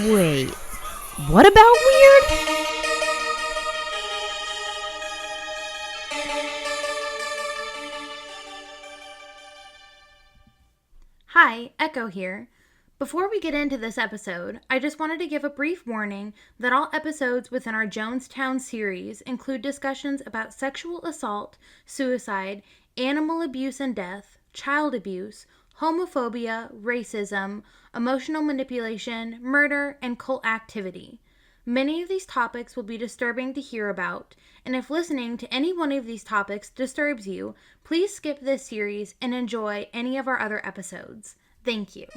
Wait, what about weird? Hi, Echo here. Before we get into this episode, I just wanted to give a brief warning that all episodes within our Jonestown series include discussions about sexual assault, suicide, animal abuse and death, child abuse, homophobia, racism, emotional manipulation, murder, and cult activity. Many of these topics will be disturbing to hear about, and if listening to any one of these topics disturbs you, please skip this series and enjoy any of our other episodes. Thank you.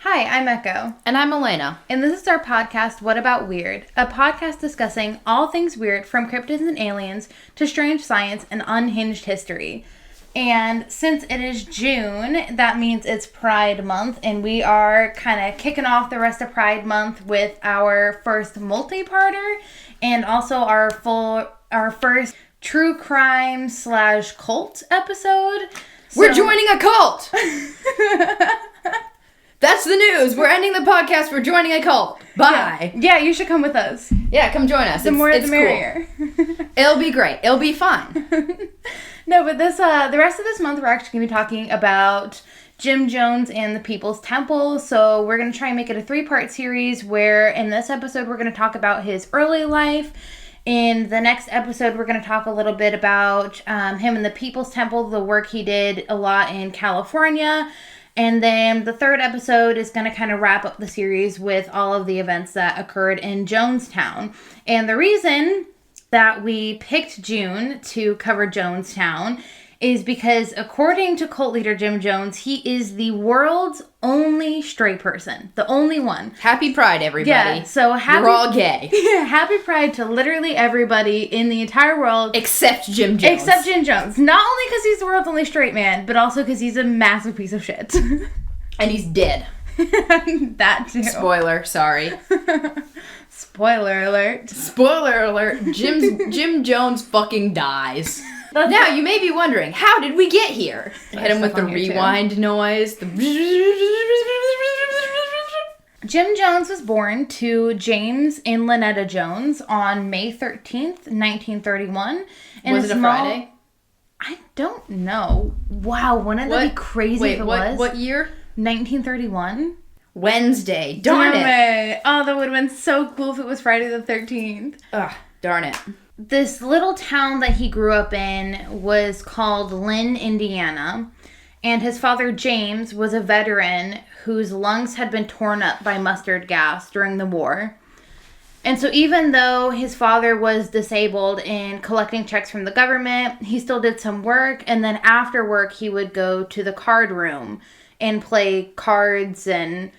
Hi, I'm Echo. And I'm Elena. And this is our podcast, What About Weird? A podcast discussing all things weird from cryptids and aliens to strange science and unhinged history. And since it is June, that means it's Pride Month, and we are kind of kicking off the rest of Pride Month with our first multi-parter and also our first true crime / cult episode. We're joining a cult! That's the news. We're ending the podcast. We're joining a cult. Bye. Yeah, you should come with us. Yeah, come join us. The more the merrier. Cool. It'll be great. It'll be fun. No, but this the rest of this month we're actually going to be talking about Jim Jones and the People's Temple. So we're going to try and make it a 3-part series where in this episode we're going to talk about his early life. In the next episode we're going to talk a little bit about him and the People's Temple, the work he did a lot in California. And then the third episode is going to kind of wrap up the series with all of the events that occurred in Jonestown. And the reason that we picked June to cover Jonestown is because according to cult leader Jim Jones, he is the world's only straight person. The only one. Happy Pride, everybody. Yeah, so happy... You're all gay. Yeah, happy Pride to literally everybody in the entire world. Except Jim Jones. Except Jim Jones. Not only because he's the world's only straight man, but also because he's a massive piece of shit. And he's dead. That too. Spoiler, sorry. Spoiler alert. Spoiler alert. Jim Jones fucking dies. Now, you may be wondering, how did we get here? Hit him with the rewind noise. Jim Jones was born to James and Lynetta Jones on May 13th, 1931. Was it a Friday? I don't know. Wow, wouldn't that be crazy if it was? What year? 1931. Wednesday. Darn it. Oh, that would have been so cool if it was Friday the 13th. Ugh, darn it. This little town that he grew up in was called Lynn, Indiana, and his father, James, was a veteran whose lungs had been torn up by mustard gas during the war. And so even though his father was disabled in collecting checks from the government, he still did some work, and then after work he would go to the card room and play cards and...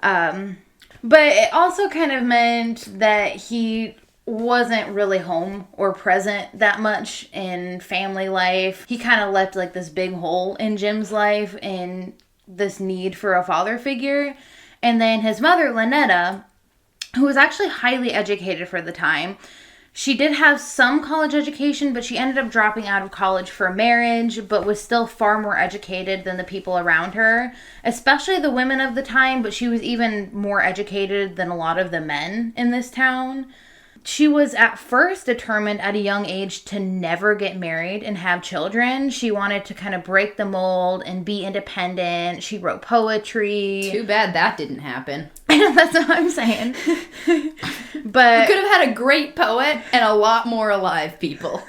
but it also kind of meant that he wasn't really home or present that much in family life. He kind of left like this big hole in Jim's life and this need for a father figure. And then his mother, Lynetta, who was actually highly educated for the time, she did have some college education, but she ended up dropping out of college for marriage, but was still far more educated than the people around her, especially the women of the time, but she was even more educated than a lot of the men in this town. She was at first determined at a young age to never get married and have children. She wanted to kind of break the mold and be independent. She wrote poetry. Too bad that didn't happen. That's what I'm saying. But we could have had a great poet and a lot more alive people.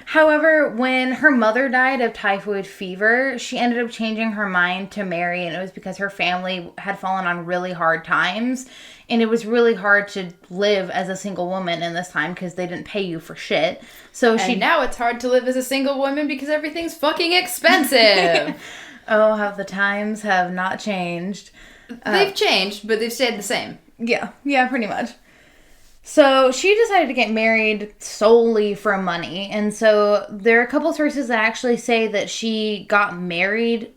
However, when her mother died of typhoid fever, she ended up changing her mind to marry, and it was because her family had fallen on really hard times, and it was really hard to live as a single woman in this time because they didn't pay you for shit. So now it's hard to live as a single woman because everything's fucking expensive. Oh, how the times have not changed. They've changed, but they've stayed the same. Yeah, pretty much. So she decided to get married solely for money. And so there are a couple sources that actually say that she got married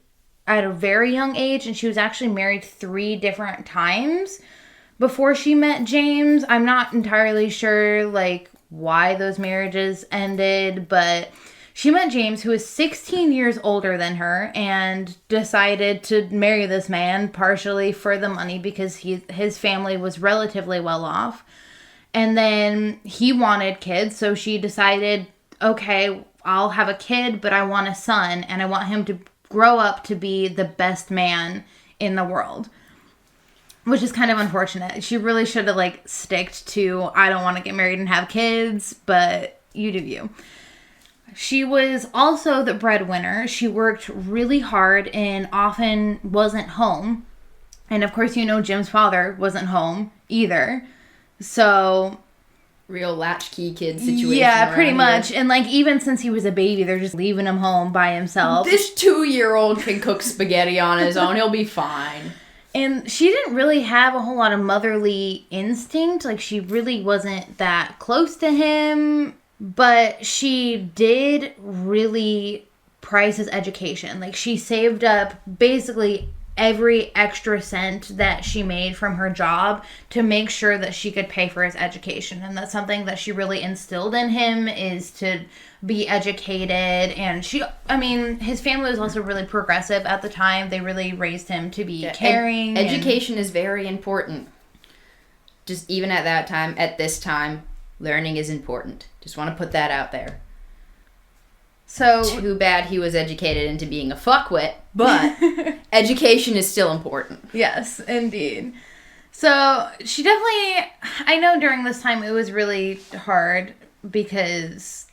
at a very young age, and she was actually married 3 different times before she met James. I'm not entirely sure, like, why those marriages ended, but she met James, who was 16 years older than her, and decided to marry this man partially for the money because his family was relatively well off. And then he wanted kids, so she decided, okay, I'll have a kid, but I want a son, and I want him to grow up to be the best man in the world. Which is kind of unfortunate. She really should have, like, sticked to, I don't want to get married and have kids, but you do you. She was also the breadwinner. She worked really hard and often wasn't home. And, of course, you know Jim's father wasn't home either. So... real latchkey kid situation. Yeah, pretty much. Here. And, like, even since he was a baby, they're just leaving him home by himself. This 2-year-old can cook spaghetti on his own. He'll be fine. And she didn't really have a whole lot of motherly instinct. Like, she really wasn't that close to him. But she did really prize his education. Like, she saved up basically every extra cent that she made from her job to make sure that she could pay for his education. And that's something that she really instilled in him, is to be educated. And his family was also really progressive at the time. They really raised him to be caring. Education is very important. Just even at that time, at this time, learning is important. Just want to put that out there. So too bad he was educated into being a fuckwit, but education is still important. Yes, indeed. So she definitely, I know during this time it was really hard because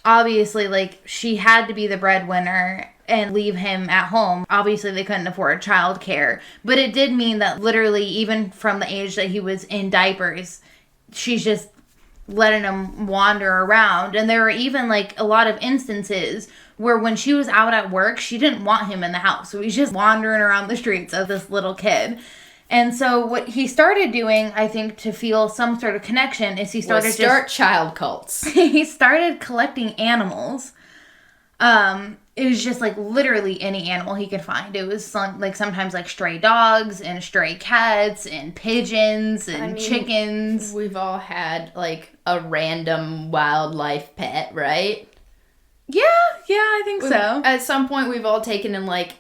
obviously, like, she had to be the breadwinner and leave him at home. Obviously, they couldn't afford childcare, but it did mean that literally, even from the age that he was in diapers, she's just letting him wander around. And there were even, like, a lot of instances where when she was out at work, she didn't want him in the house. So he's just wandering around the streets of this little kid. And so what he started doing, I think, to feel some sort of connection, is he started start child cults. He started collecting animals. It was just, like, literally any animal he could find. It was, like, sometimes, like, stray dogs and stray cats and pigeons and chickens. We've all had, like, a random wildlife pet, right? Yeah, I think so. At some point, we've all taken in, like,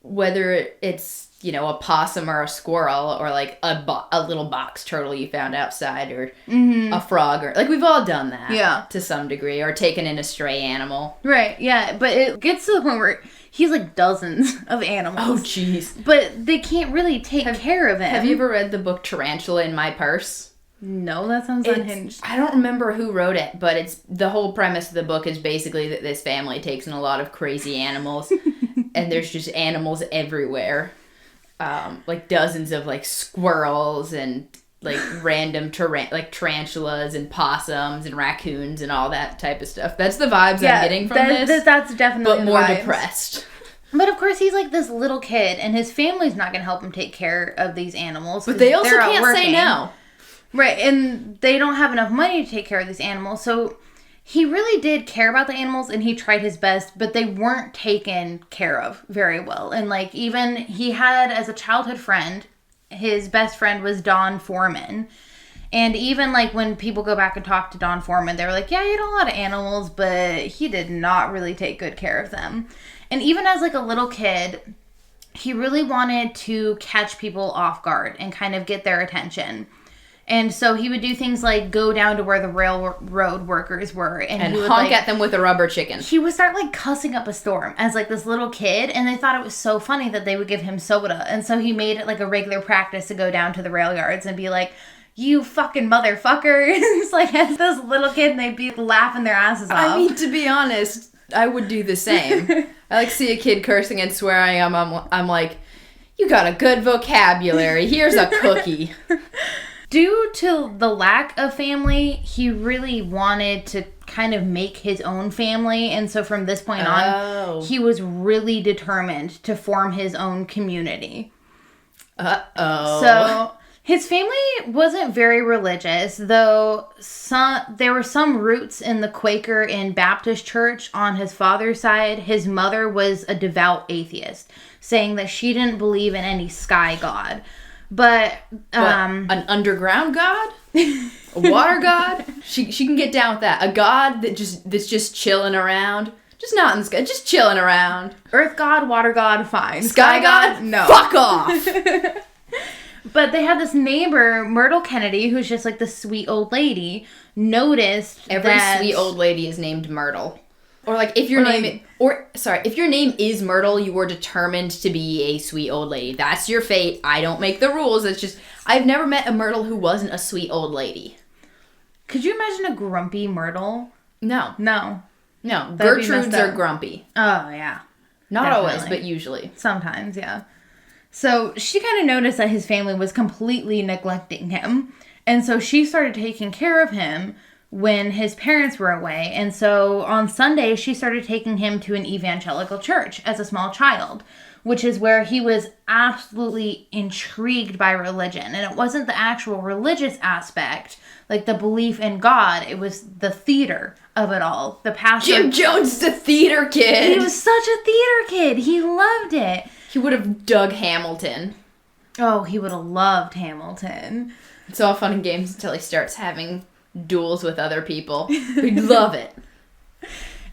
whether it's, you know, a possum or a squirrel, or, like, a little box turtle you found outside, or a frog, or, like, we've all done that. Yeah. To some degree, or taken in a stray animal. Right, yeah, but it gets to the point where he's, like, dozens of animals. Oh, jeez. But they can't really take care of him. Have you ever read the book Tarantula in My Purse? No, that sounds unhinged. I don't remember who wrote it, but it's the whole premise of the book is basically that this family takes in a lot of crazy animals, and there's just animals everywhere. Like dozens of, like, squirrels and, like, random tarantulas and possums and raccoons and all that type of stuff. That's the vibes I'm getting from this. That's definitely but more vibes. Depressed. But of course, he's like this little kid, and his family's not going to help him take care of these animals. But they also can't say no. Right, and they don't have enough money to take care of these animals, so he really did care about the animals, and he tried his best, but they weren't taken care of very well. And, like, even he had, as a childhood friend, his best friend was Don Foreman. And even, like, when people go back and talk to Don Foreman, they were like, yeah, he had a lot of animals, but he did not really take good care of them. And even as, like, a little kid, he really wanted to catch people off guard and kind of get their attention. And so he would do things like go down to where the railroad workers were. And he would, honk like, at them with a rubber chicken. He would start, like, cussing up a storm as, like, this little kid. And they thought it was so funny that they would give him soda. And so he made it, like, a regular practice to go down to the rail yards and be like, you fucking motherfuckers. Like, as this little kid, and they'd be laughing their asses off. I mean, to be honest, I would do the same. I, like, see a kid cursing and swearing. I'm like, you got a good vocabulary. Here's a cookie. Due to the lack of family, he really wanted to kind of make his own family. And so from this point on, he was really determined to form his own community. So his family wasn't very religious, though there were some roots in the Quaker and Baptist church on his father's side. His mother was a devout atheist, saying that she didn't believe in any sky god. But an underground god? A water god? She can get down with that. A god that's just chilling around. Just not in the sky, just chilling around. Earth god, water god, fine. Sky god? No. Fuck off! But they had this neighbor, Myrtle Kennedy, who's just like this sweet old lady, noticed Every sweet old lady is named Myrtle. Or like if your name is Myrtle, you were determined to be a sweet old lady. That's your fate. I don't make the rules. It's just I've never met a Myrtle who wasn't a sweet old lady. Could you imagine a grumpy Myrtle? No. No. Gertrudes are grumpy. Oh, yeah. Not Definitely. always, but usually. Sometimes, yeah. So she kind of noticed that his family was completely neglecting him. And so she started taking care of him when his parents were away. And so on Sunday, she started taking him to an evangelical church as a small child, which is where he was absolutely intrigued by religion. And it wasn't the actual religious aspect, like the belief in God. It was the theater of it all. The pastor... Jim Jones is a theater kid! He was such a theater kid. He loved it. He would have dug Hamilton. Oh, he would have loved Hamilton. It's all fun and games until he starts having duels with other people. We'd love it.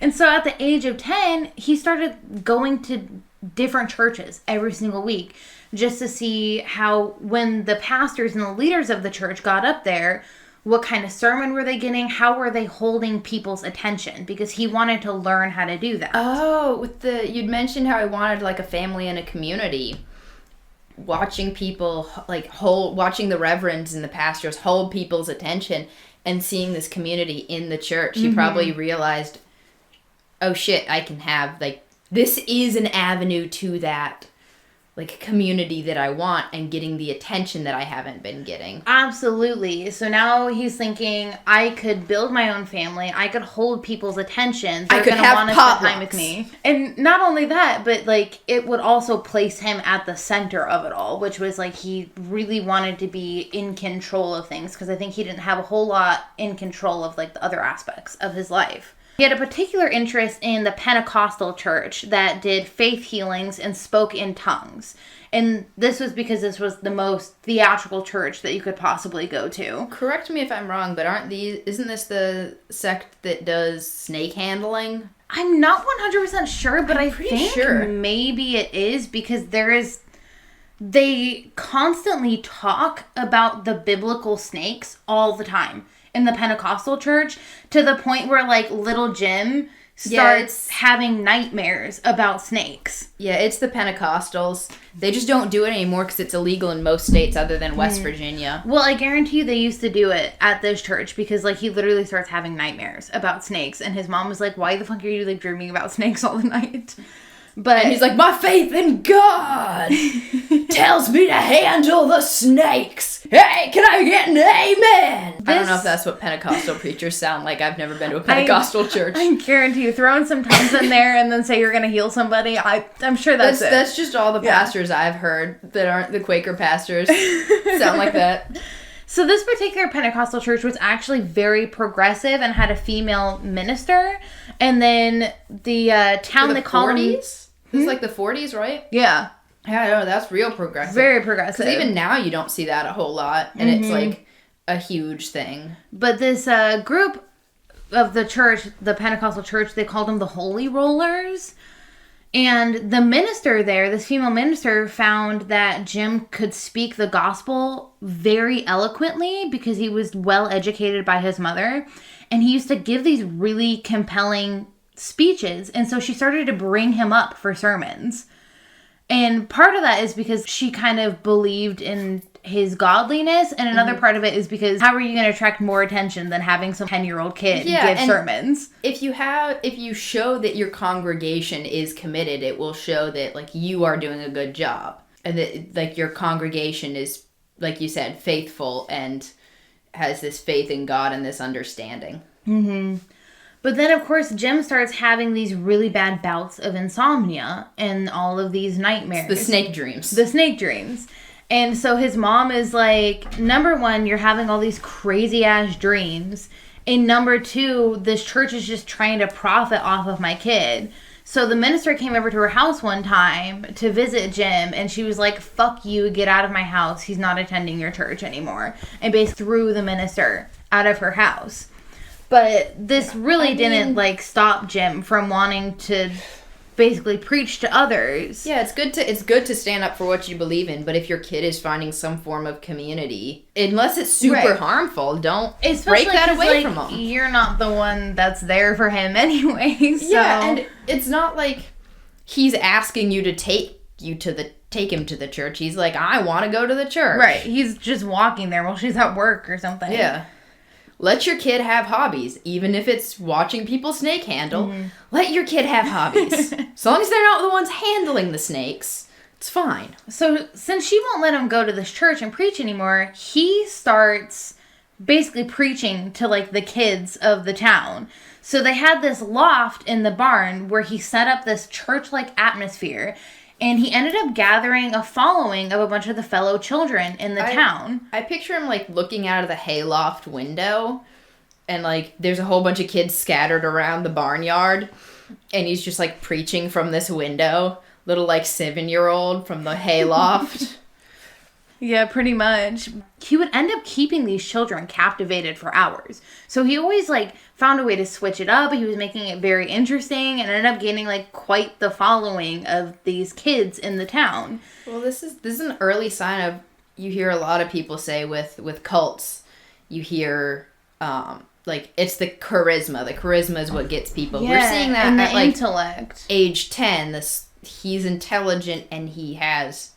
And so at the age of 10, he started going to different churches every single week just to see how, when the pastors and the leaders of the church got up there, what kind of sermon were they getting? How were they holding people's attention? Because he wanted to learn how to do that. Oh, you'd mentioned how he wanted like a family and a community. Watching people, watching the reverends and the pastors hold people's attention and seeing this community in the church, he probably realized, oh shit, I can have, this is an avenue to that, community that I want and getting the attention that I haven't been getting. Absolutely. So now he's thinking, I could build my own family. I could hold people's attention. I could have to spend time with me. And not only that, but it would also place him at the center of it all, which was he really wanted to be in control of things, because I think he didn't have a whole lot in control of the other aspects of his life. He had a particular interest in the Pentecostal church that did faith healings and spoke in tongues. And this was because this was the most theatrical church that you could possibly go to. Correct me if I'm wrong, but isn't this the sect that does snake handling? I'm not 100% sure, but I think sure. Maybe it is, because they constantly talk about the biblical snakes all the time in the Pentecostal church, to the point where little Jim starts having nightmares about snakes. Yeah, it's the Pentecostals. They just don't do it anymore because it's illegal in most states other than West Virginia. Well, I guarantee you they used to do it at this church, because he literally starts having nightmares about snakes, and his mom was like, why the fuck are you dreaming about snakes all the night? And he's like, my faith in God tells me to handle the snakes. Hey, can I get an amen? I don't know if that's what Pentecostal preachers sound like. I've never been to a Pentecostal church. I guarantee you, throwing some tongues in there and then say you're going to heal somebody, I'm sure that's it. That's just all the pastors I've heard that aren't the Quaker pastors sound like that. So this particular Pentecostal church was actually very progressive and had a female minister. And then the town they call 40s? This is the 40s, right? Yeah. Yeah, I know. That's real progressive. Very progressive. Because even now you don't see that a whole lot. And it's a huge thing. But this group of the church, the Pentecostal church, they called them the Holy Rollers. And the minister there, this female minister, found that Jim could speak the gospel very eloquently because he was well educated by his mother. And he used to give these really compelling speeches. And so she started to bring him up for sermons. And part of that is because she kind of believed in his godliness. And another part of it is because how are you going to attract more attention than having some 10-year-old kid give sermons? If you show that your congregation is committed, it will show that you are doing a good job. And that your congregation is, like you said, faithful and has this faith in God and this understanding. Mm-hmm. But then, of course, Jim starts having these really bad bouts of insomnia and all of these nightmares. The snake dreams. And so his mom is like, number one, you're having all these crazy-ass dreams. And number two, this church is just trying to profit off of my kid. So the minister came over to her house one time to visit Jim, and she was like, fuck you, get out of my house. He's not attending your church anymore. And basically threw the minister out of her house. But this really didn't, like, stop Jim from wanting to basically preach to others. Yeah, it's good to stand up for what you believe in, but if your kid is finding some form of community, unless it's super harmful, don't break that away from them. You're not the one that's there for him anyway. So. Yeah, and it's not like he's asking you to take him to the church. He's like, I want to go to the church. Right. He's just walking there while she's at work or something. Yeah. Let your kid have hobbies, even if it's watching people snake handle. Mm-hmm. Let your kid have hobbies. As long as they're not the ones handling the snakes, it's fine. So, since she won't let him go to this church and preach anymore, he starts basically preaching to, like, the kids of the town. So, they had this loft in the barn where he set up this church-like atmosphere. And he ended up gathering a following of a bunch of the fellow children in the town. I picture him, like, looking out of the hayloft window. And, like, there's a whole bunch of kids scattered around the barnyard. And he's just, like, preaching from this window. Little, like, 7-year-old from the hayloft. Yeah, pretty much. He would end up keeping these children captivated for hours. So he always, like, found a way to switch it up. He was making it very interesting and ended up gaining, like, quite the following of these kids in the town. Well, this is an early sign of, you hear a lot of people say with cults, you hear, like, it's the charisma. The charisma is what gets people. Yeah, we're seeing that and at, the like, intellect. Age 10, he's intelligent and he has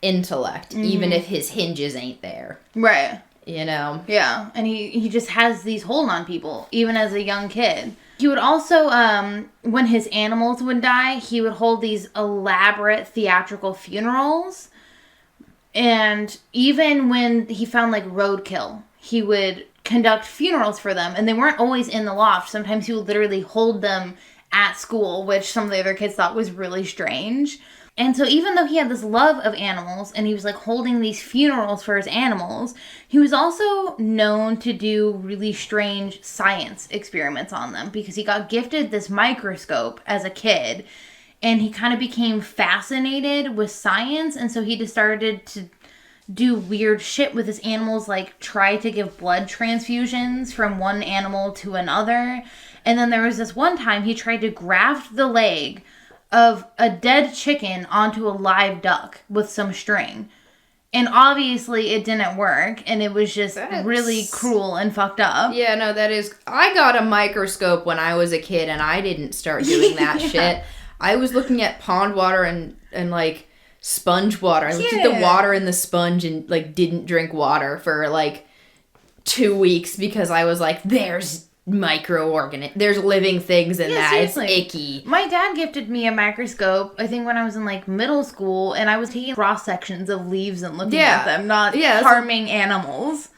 intellect, even if his hinges ain't there. Right. You know? Yeah. And he just has these hold on people, even as a young kid. He would also, when his animals would die, he would hold these elaborate theatrical funerals. And even when he found, like, roadkill, he would conduct funerals for them. And they weren't always in the loft. Sometimes he would literally hold them at school, which some of the other kids thought was really strange. And so even though he had this love of animals and he was, like, holding these funerals for his animals, he was also known to do really strange science experiments on them because he got gifted this microscope as a kid and he kind of became fascinated with science. And so he just started to do weird shit with his animals, like try to give blood transfusions from one animal to another. And then there was this one time he tried to graft the leg of a dead chicken onto a live duck with some string. And obviously it didn't work, and it was just really cruel and fucked up. Yeah, no, that is... I got a microscope when I was a kid, and I didn't start doing that shit. I was looking at pond water and like, sponge water. I looked at the water in the sponge and, like, didn't drink water for, like, 2 weeks because I was like, there's there's living things in that. Seriously. It's icky. My dad gifted me a microscope, I think when I was in, like, middle school, and I was taking cross sections of leaves and looking at them, not harming animals.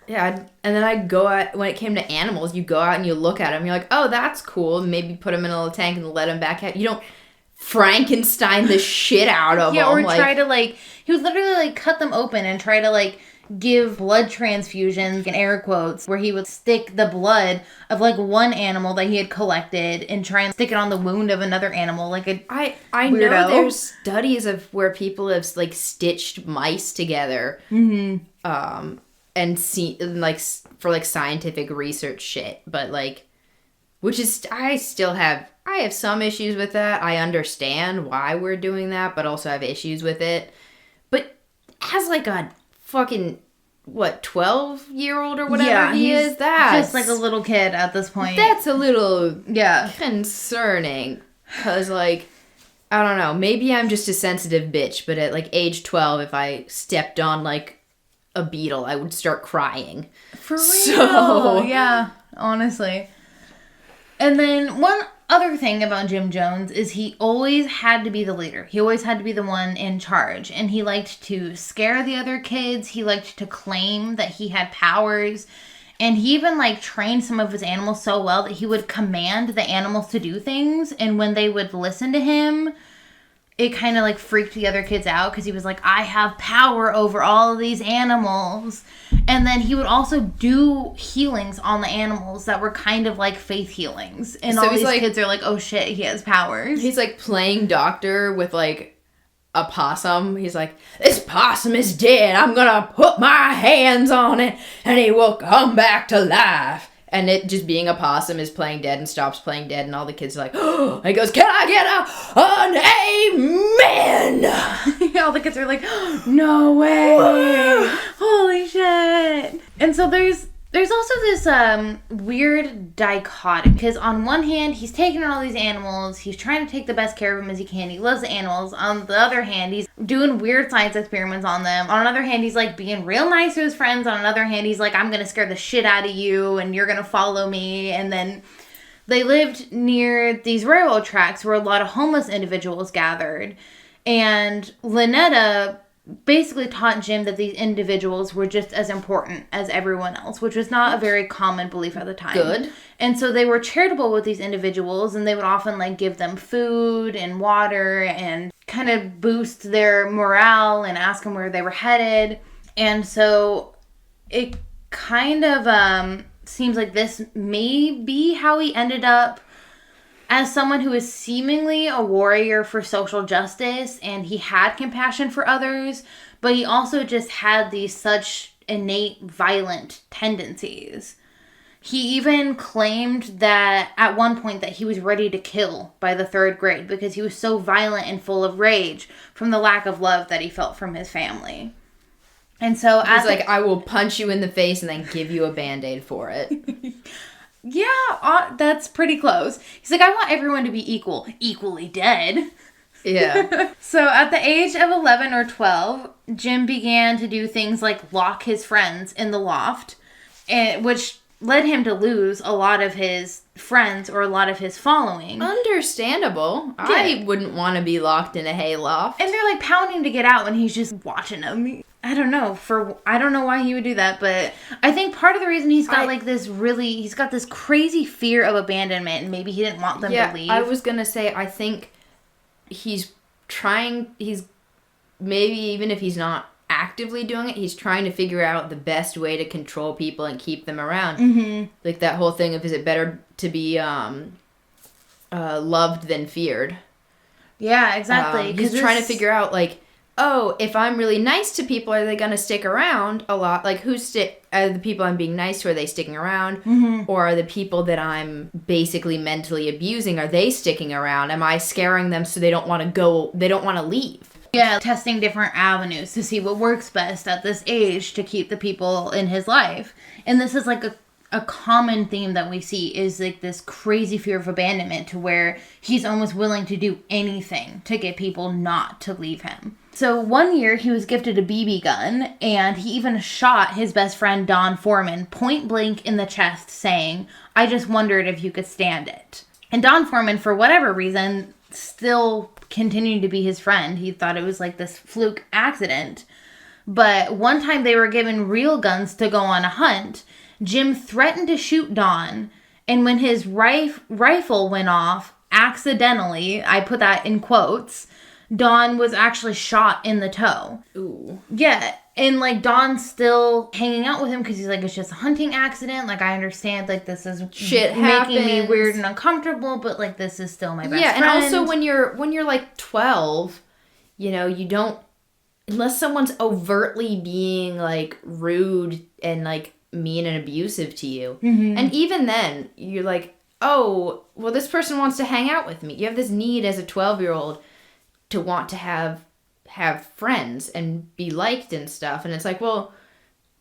Yeah, and then I'd go out, when it came to animals, you go out and you look at them, you're like, oh, that's cool, maybe put them in a little tank and let them back out. You don't Frankenstein the shit out of them. Yeah, or try to, like, he would literally, like, cut them open and try to, like, give blood transfusions, in air quotes, where he would stick the blood of, like, one animal that he had collected and try and stick it on the wound of another animal, like a I weirdo. know there's studies of where people have, like, stitched mice together, and see, like, for, like, scientific research shit, but, like, which is, I have some issues with that. I understand why we're doing that, but also have issues with it. But as, like, a fucking, 12-year-old or whatever he is? That's just like a little kid at this point. That's a little concerning. Because, like, I don't know. Maybe I'm just a sensitive bitch, but at, like, age 12, if I stepped on, like, a beetle, I would start crying. For real? Yeah, honestly. And then one other thing about Jim Jones is he always had to be the leader. He always had to be the one in charge. And he liked to scare the other kids. He liked to claim that he had powers. And he even, like, trained some of his animals so well that he would command the animals to do things. And when they would listen to him, it kind of, like, freaked the other kids out because he was like, I have power over all of these animals. And then he would also do healings on the animals that were kind of like faith healings. And so all these, like, kids are like, oh shit, he has powers. He's, like, playing doctor with, like, a possum. He's like, this possum is dead. I'm gonna put my hands on it and he will come back to life. And it just being a possum is playing dead and stops playing dead. And all the kids are like, oh, he goes, can I get an amen? All the kids are like, oh, no way. Whoa. Holy shit. And so there's also this weird dichotomy, because on one hand, he's taking all these animals, he's trying to take the best care of them as he can, he loves the animals. On the other hand, he's doing weird science experiments on them. On another hand, he's like being real nice to his friends. On another hand, he's like, I'm gonna scare the shit out of you and you're gonna follow me. And then they lived near these railroad tracks where a lot of homeless individuals gathered, and Lynetta basically taught Jim that these individuals were just as important as everyone else, which was not a very common belief at the time. Good. And so they were charitable with these individuals, and they would often like give them food and water and kind of boost their morale and ask them where they were headed. And so it kind of seems like this may be how he ended up as someone who is seemingly a warrior for social justice, and he had compassion for others, but he also just had these such innate violent tendencies. He even claimed that at one point that he was ready to kill by the 3rd grade because he was so violent and full of rage from the lack of love that he felt from his family. And so he's like, I will punch you in the face and then give you a Band-Aid for it. Yeah, that's pretty close. He's like, I want everyone to be equally dead. Yeah. So at the age of 11 or 12, Jim began to do things like lock his friends in the loft, which led him to lose a lot of his friends or a lot of his following. Understandable. Yeah. I wouldn't want to be locked in a hayloft. And they're like pounding to get out when he's just watching them. I don't know why he would do that, but I think part of the reason he's got he's got this crazy fear of abandonment, and maybe he didn't want them to leave. I was gonna say, I think he's maybe even if he's not actively doing it, he's trying to figure out the best way to control people and keep them around. Mm-hmm. Like that whole thing of, is it better to be loved than feared? Yeah, exactly. He's trying to figure out, like, oh, if I'm really nice to people, are they going to stick around a lot? Like, are the people I'm being nice to, are they sticking around? Mm-hmm. Or are the people that I'm basically mentally abusing, are they sticking around? Am I scaring them so they don't want to leave? Yeah, testing different avenues to see what works best at this age to keep the people in his life. And this is like a common theme that we see, is like this crazy fear of abandonment, to where he's almost willing to do anything to get people not to leave him. So one year he was gifted a BB gun, and he even shot his best friend Don Foreman point blank in the chest, saying, I just wondered if you could stand it. And Don Foreman, for whatever reason, still continued to be his friend. He thought it was like this fluke accident. But one time they were given real guns to go on a hunt. Jim threatened to shoot Don, and when his rifle went off, accidentally, I put that in quotes, Don was actually shot in the toe. Ooh. Yeah, and like Don's still hanging out with him because he's like, it's just a hunting accident. Like, I understand, like, this is shit making me weird and uncomfortable, but like, this is still my best friend. Yeah, and also when you're like 12, you don't, unless someone's overtly being like rude and like mean and abusive to you. Mm-hmm. And even then, you're like, oh, well, this person wants to hang out with me. You have this need as a 12-year-old to want to have friends and be liked and stuff. And it's like, well,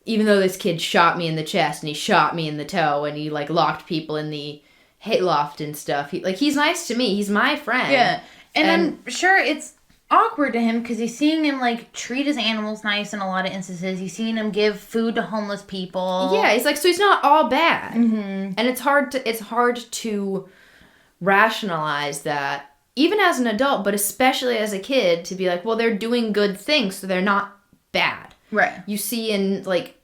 even though this kid shot me in the chest and he shot me in the toe and he like locked people in the hayloft and stuff, he's nice to me. He's my friend. Yeah. And I'm sure it's awkward to him because he's seeing him like treat his animals nice in a lot of instances. He's seeing him give food to homeless people. Yeah, he's like, so he's not all bad. Mm-hmm. And it's hard to rationalize that, even as an adult, but especially as a kid, to be like, well, they're doing good things, so they're not bad. Right. You see in like,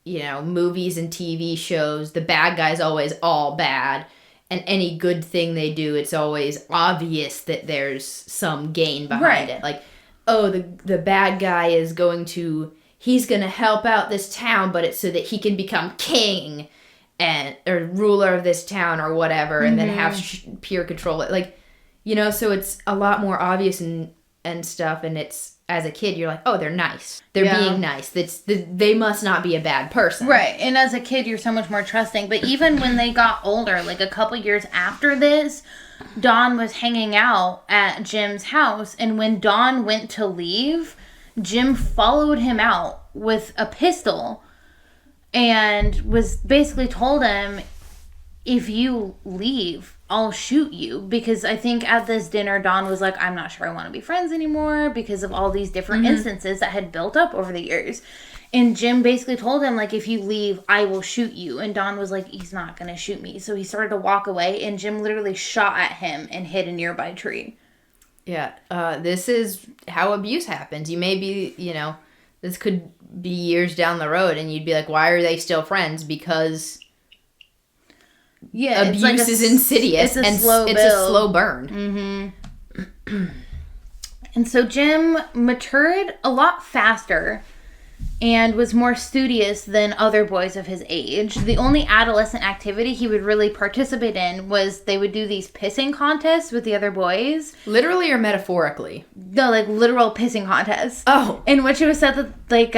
movies and TV shows, the bad guy's always all bad. And any good thing they do, it's always obvious that there's some gain behind it. Like, oh, the bad guy is he's going to help out this town, but it's so that he can become king or ruler of this town or whatever, and then have pure control. Like, so it's a lot more obvious and and stuff, and it's, as a kid, you're like, oh, they're nice. They're being nice. They must not be a bad person. Right. And as a kid, you're so much more trusting. But even when they got older, like a couple years after this, Don was hanging out at Jim's house. And when Don went to leave, Jim followed him out with a pistol and was basically told him, if you leave, I'll shoot you. Because I think at this dinner, Don was like, I'm not sure I want to be friends anymore because of all these different instances that had built up over the years. And Jim basically told him, like, if you leave, I will shoot you. And Don was like, he's not going to shoot me. So he started to walk away, and Jim literally shot at him and hit a nearby tree. Yeah. This is how abuse happens. You may be, this could be years down the road, and you'd be like, why are they still friends? Because... yeah, abuse is insidious, and it's a slow burn. Mm-hmm. And so Jim matured a lot faster and was more studious than other boys of his age. The only adolescent activity he would really participate in was they would do these pissing contests with the other boys. Literally or metaphorically? No, like literal pissing contests. Oh. In which it was said that, like,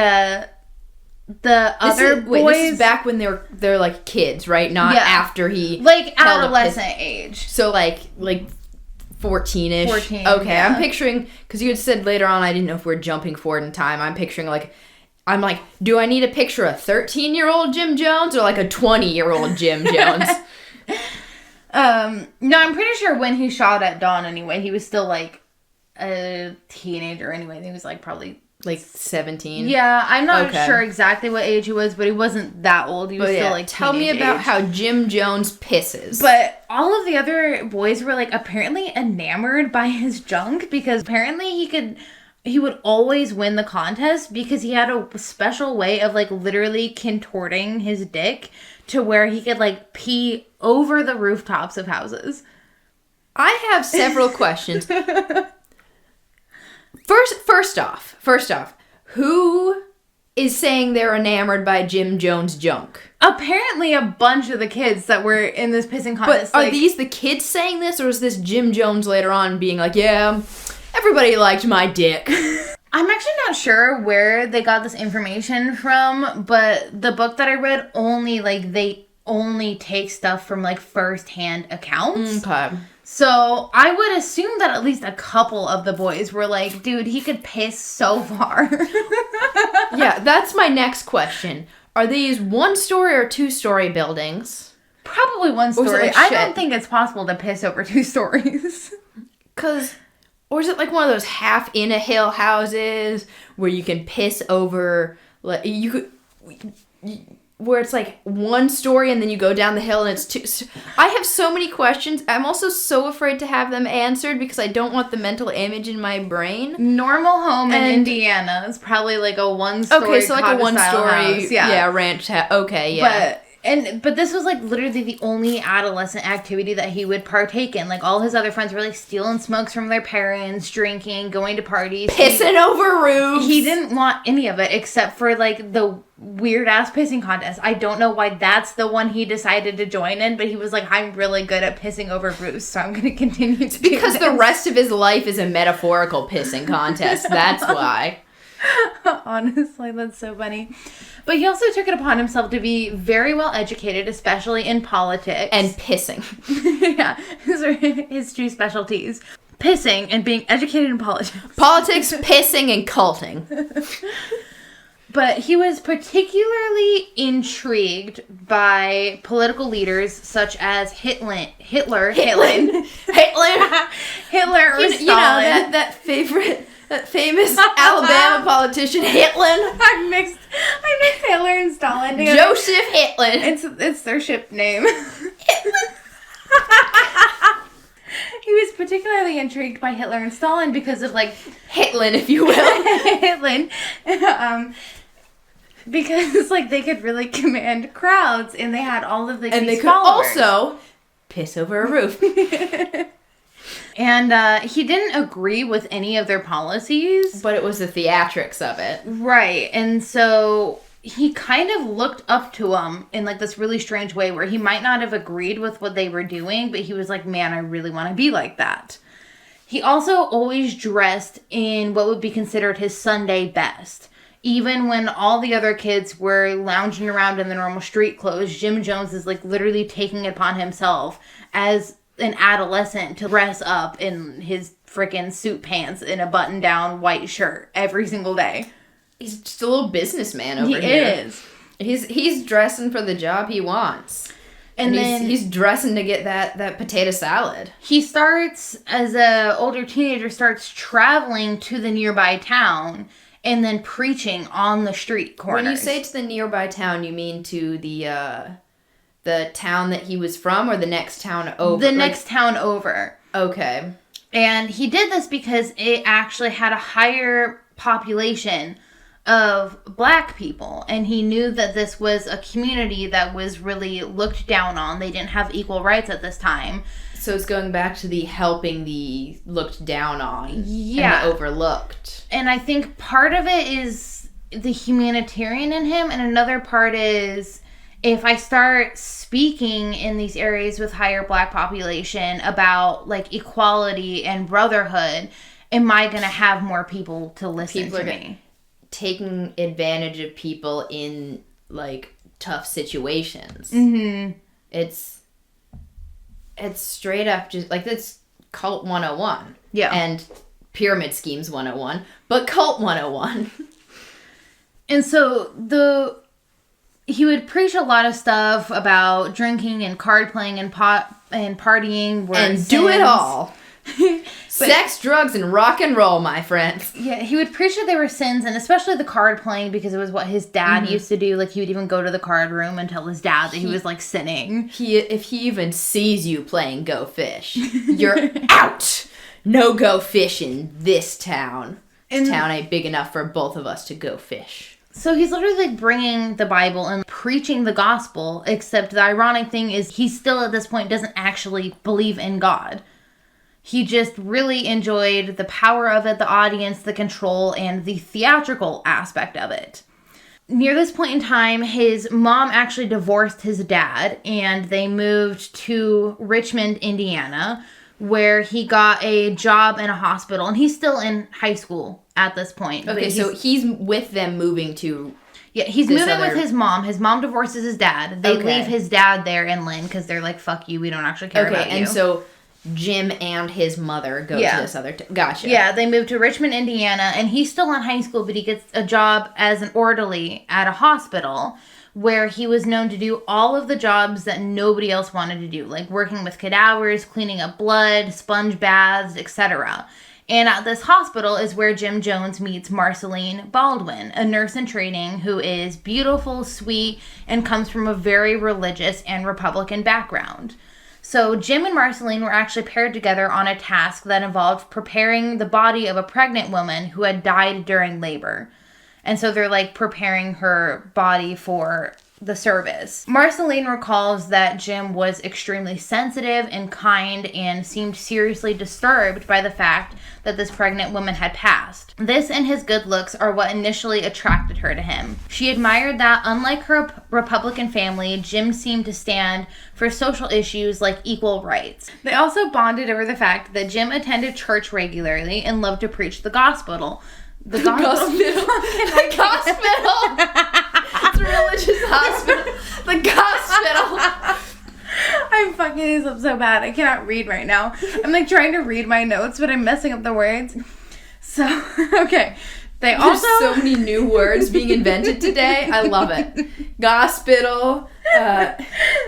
the other boys... Wait, this is back when they're like kids, right? Not after he... like adolescent age. So like 14-ish? 14, okay, yeah. I'm picturing... Because you had said later on, I didn't know if we're jumping forward in time. I'm picturing I'm like, do I need to picture a 13-year-old Jim Jones or like a 20-year-old Jim Jones? No, I'm pretty sure when he shot at Don anyway, he was still like a teenager anyway. He was like probably... like 17? Yeah, I'm not sure exactly what age he was, but he wasn't that old. He was still like tell me about age. how Jim Jones pisses. But all of the other boys were like apparently enamored by his junk because apparently he would always win the contest because he had a special way of like literally contorting his dick to where he could like pee over the rooftops of houses. I have several questions. First off, who is saying they're enamored by Jim Jones' junk? Apparently a bunch of the kids that were in this pissing contest. But are these the kids saying this, or is this Jim Jones later on being like, yeah, everybody liked my dick? I'm actually not sure where they got this information from, but the book that I read they only take stuff from like first-hand accounts. Okay. So I would assume that at least a couple of the boys were like, dude, he could piss so far. Yeah, that's my next question. Are these 1-story or 2-story buildings? Probably 1 story. I don't think it's possible to piss over 2 stories. Or is it like one of those half in a hill houses where you can piss over, like where it's like 1 story and then you go down the hill and it's 2. I have so many questions. I'm also so afraid to have them answered because I don't want the mental image in my brain. Normal home in Indiana is probably like a 1-story. Okay, so like a 1-story, house. Ranch house. Okay, yeah. But this was like literally the only adolescent activity that he would partake in. Like all his other friends were like stealing smokes from their parents, drinking, going to parties, pissing over roofs. He didn't want any of it except for like the weird ass pissing contest. I don't know why that's the one he decided to join in, but he was like, I'm really good at pissing over roofs, so I'm going to continue to do because the rest of his life is a metaphorical pissing contest. That's why. Honestly, that's so funny. But he also took it upon himself to be very well educated, especially in politics. And pissing. Yeah, those are his 2 specialties. Pissing and being educated in politics. Politics, pissing, and culting. But he was particularly intrigued by political leaders such as Hitler or Stalin. That famous Alabama politician, Hitler. I mixed Hitler and Stalin together. Joseph Hitler. It's their ship name. He was particularly intrigued by Hitler and Stalin because of like Hitler, if you will. Hitler. Because like they could really command crowds and they had all of the and they could followers. Also piss over a roof. And he didn't agree with any of their policies. But it was the theatrics of it. Right. And so he kind of looked up to them in like this really strange way where he might not have agreed with what they were doing, but he was like, man, I really want to be like that. He also always dressed in what would be considered his Sunday best. Even when all the other kids were lounging around in the normal street clothes, Jim Jones is like literally taking it upon himself as an adolescent to dress up in his freaking suit pants and a button-down white shirt every single day. He's just a little businessman over here. He is. He's dressing for the job he wants. And then he's dressing to get that potato salad. He starts, as a older teenager, starts traveling to the nearby town and then preaching on the street corners. When you say to the nearby town, you mean to the town that he was from, or the next town over? The next town over. Okay. And he did this because it actually had a higher population of black people, and he knew that this was a community that was really looked down on. They didn't have equal rights at this time. So it's going back to the helping the looked down on, yeah, and the overlooked. And I think part of it is the humanitarian in him, and another part is, if I start speaking in these areas with higher black population about like equality and brotherhood, am I going to have more people to listen to me? Taking advantage of people in like tough situations. Mm-hmm. It's straight up just like that's cult 101. Yeah. And pyramid schemes 101, but cult 101. And so he would preach a lot of stuff about drinking and card playing and partying and do it all. Sex, drugs, and rock and roll, my friends. Yeah, he would preach that they were sins, and especially the card playing, because it was what his dad used to do. Like, he would even go to the card room and tell his dad that he was, like, sinning. If he even sees you playing Go Fish, you're out! No go fish in this town. This town ain't big enough for both of us to go fish. So he's literally like bringing the Bible and preaching the gospel, except the ironic thing is he still at this point doesn't actually believe in God. He just really enjoyed the power of it, the audience, the control, and the theatrical aspect of it. Near this point in time, his mom actually divorced his dad, and they moved to Richmond, Indiana, where he got a job in a hospital, and he's still in high school at this point. Okay, so he's with them moving to... Yeah, he's moving with his mom. His mom divorces his dad. They leave his dad there in Lynn because they're like, fuck you, we don't actually care about you. Okay, and so Jim and his mother go to this other... Gotcha. Yeah, they moved to Richmond, Indiana, and he's still in high school, but he gets a job as an orderly at a hospital where he was known to do all of the jobs that nobody else wanted to do, like working with cadavers, cleaning up blood, sponge baths, etc. And at this hospital is where Jim Jones meets Marceline Baldwin, a nurse in training who is beautiful, sweet, and comes from a very religious and Republican background. So Jim and Marceline were actually paired together on a task that involved preparing the body of a pregnant woman who had died during labor. And so they're like preparing her body for the service. Marceline recalls that Jim was extremely sensitive and kind and seemed seriously disturbed by the fact that this pregnant woman had passed. This and his good looks are what initially attracted her to him. She admired that, unlike her Republican family, Jim seemed to stand for social issues like equal rights. They also bonded over the fact that Jim attended church regularly and loved to preach the gospel. The gospel. The hospital. It's a religious hospital. The gospel. I'm fucking this up so bad. I cannot read right now. I'm like trying to read my notes, but I'm messing up the words. So, okay. There's so many new words being invented today. I love it. Gospel.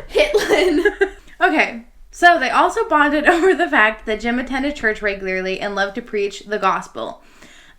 Hitlin. Okay. So they also bonded over the fact that Jim attended church regularly and loved to preach the gospel,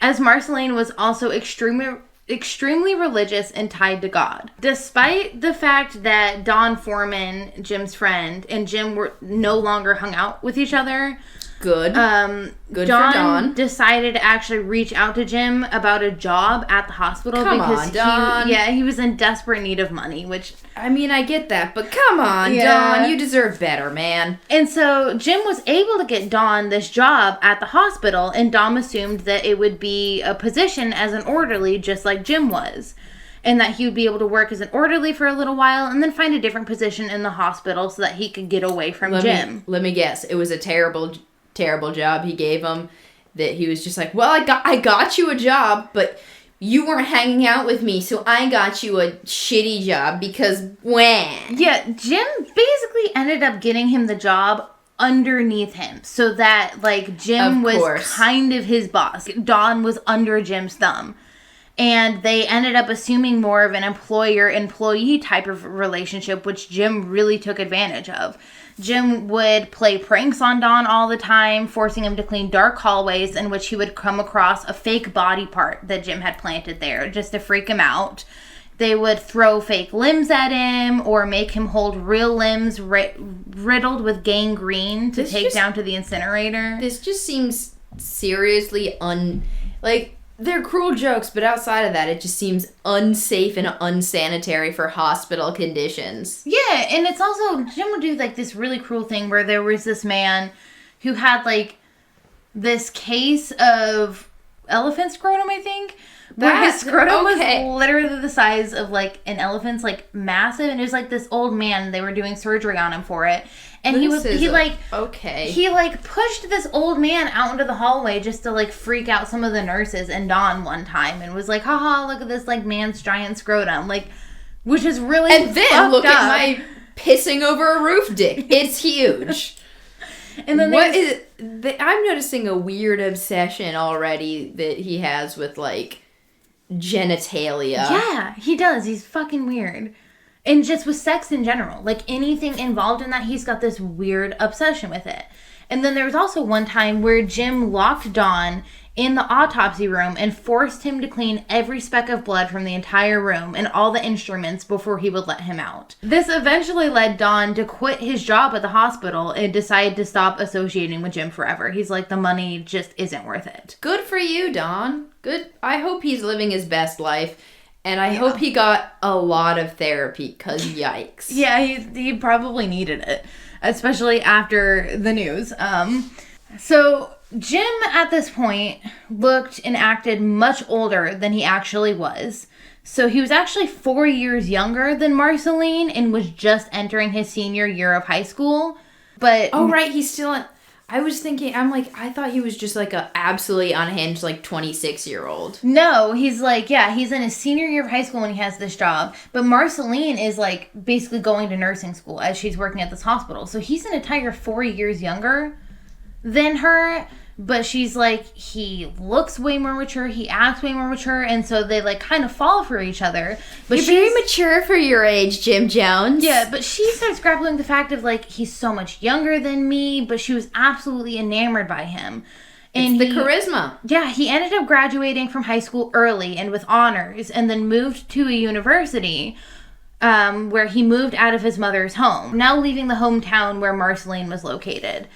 as Marceline was also extremely religious and tied to God. Despite the fact that Don Foreman, Jim's friend, and Jim were no longer hung out with each other, Good Don for Don. decided to actually reach out to Jim about a job at the hospital because Don. He was in desperate need of money, which... I mean, I get that, but come on, Don. You deserve better, man. And so Jim was able to get Don this job at the hospital, and Don assumed that it would be a position as an orderly, just like Jim was. And that he would be able to work as an orderly for a little while and then find a different position in the hospital so that he could get away from Jim. Let me guess. It was a terrible terrible job he gave him, that he was just like, well, I got you a job, but you weren't hanging out with me, so I got you a shitty job because when? Yeah, Jim basically ended up getting him the job underneath him, so that, like, Jim was kind of his boss. Don was under Jim's thumb. And they ended up assuming more of an employer-employee type of relationship, which Jim really took advantage of. Jim would play pranks on Don all the time, forcing him to clean dark hallways in which he would come across a fake body part that Jim had planted there just to freak him out. They would throw fake limbs at him or make him hold real limbs riddled with gangrene to take down to the incinerator. This just seems seriously they're cruel jokes, but outside of that, it just seems unsafe and unsanitary for hospital conditions. Yeah, and it's also, Jim would do, like, this really cruel thing where there was this man who had, like, this case of elephant scrotum, I think, where his scrotum was literally the size of, like, an elephant's, like, massive, and it was, like, this old man, and they were doing surgery on him for it. And he pushed this old man out into the hallway just to, like, freak out some of the nurses and Don one time, and was like, haha, look at this, like, man's giant scrotum, like, which is really and then look at my pissing over a roof dick. It's huge. And then I'm noticing a weird obsession already that he has with, like, genitalia. Yeah, he does. He's fucking weird. And just with sex in general. Like, anything involved in that, he's got this weird obsession with it. And then there was also one time where Jim locked Don in the autopsy room and forced him to clean every speck of blood from the entire room and all the instruments before he would let him out. This eventually led Don to quit his job at the hospital and decide to stop associating with Jim forever. He's like, the money just isn't worth it. Good for you, Don. Good. I hope he's living his best life. And I hope he got a lot of therapy, because yikes. Yeah, he probably needed it, especially after the news. So Jim, at this point, looked and acted much older than he actually was. So he was actually 4 years younger than Marceline and was just entering his senior year of high school. But oh, right, he's still in... I was thinking, I thought he was just, like, a absolutely unhinged, like, 26-year-old. No, he's, like, he's in his senior year of high school when he has this job. But Marceline is, like, basically going to nursing school as she's working at this hospital. So he's an entire 4 years younger than her. But she's, like, he looks way more mature, he acts way more mature, and so they, like, kind of fall for each other. But you're very mature for your age, Jim Jones. Yeah, but she starts grappling with the fact of, like, he's so much younger than me, but she was absolutely enamored by him. And it's the charisma. Yeah, he ended up graduating from high school early and with honors, and then moved to a university where he moved out of his mother's home, now leaving the hometown where Marceline was located.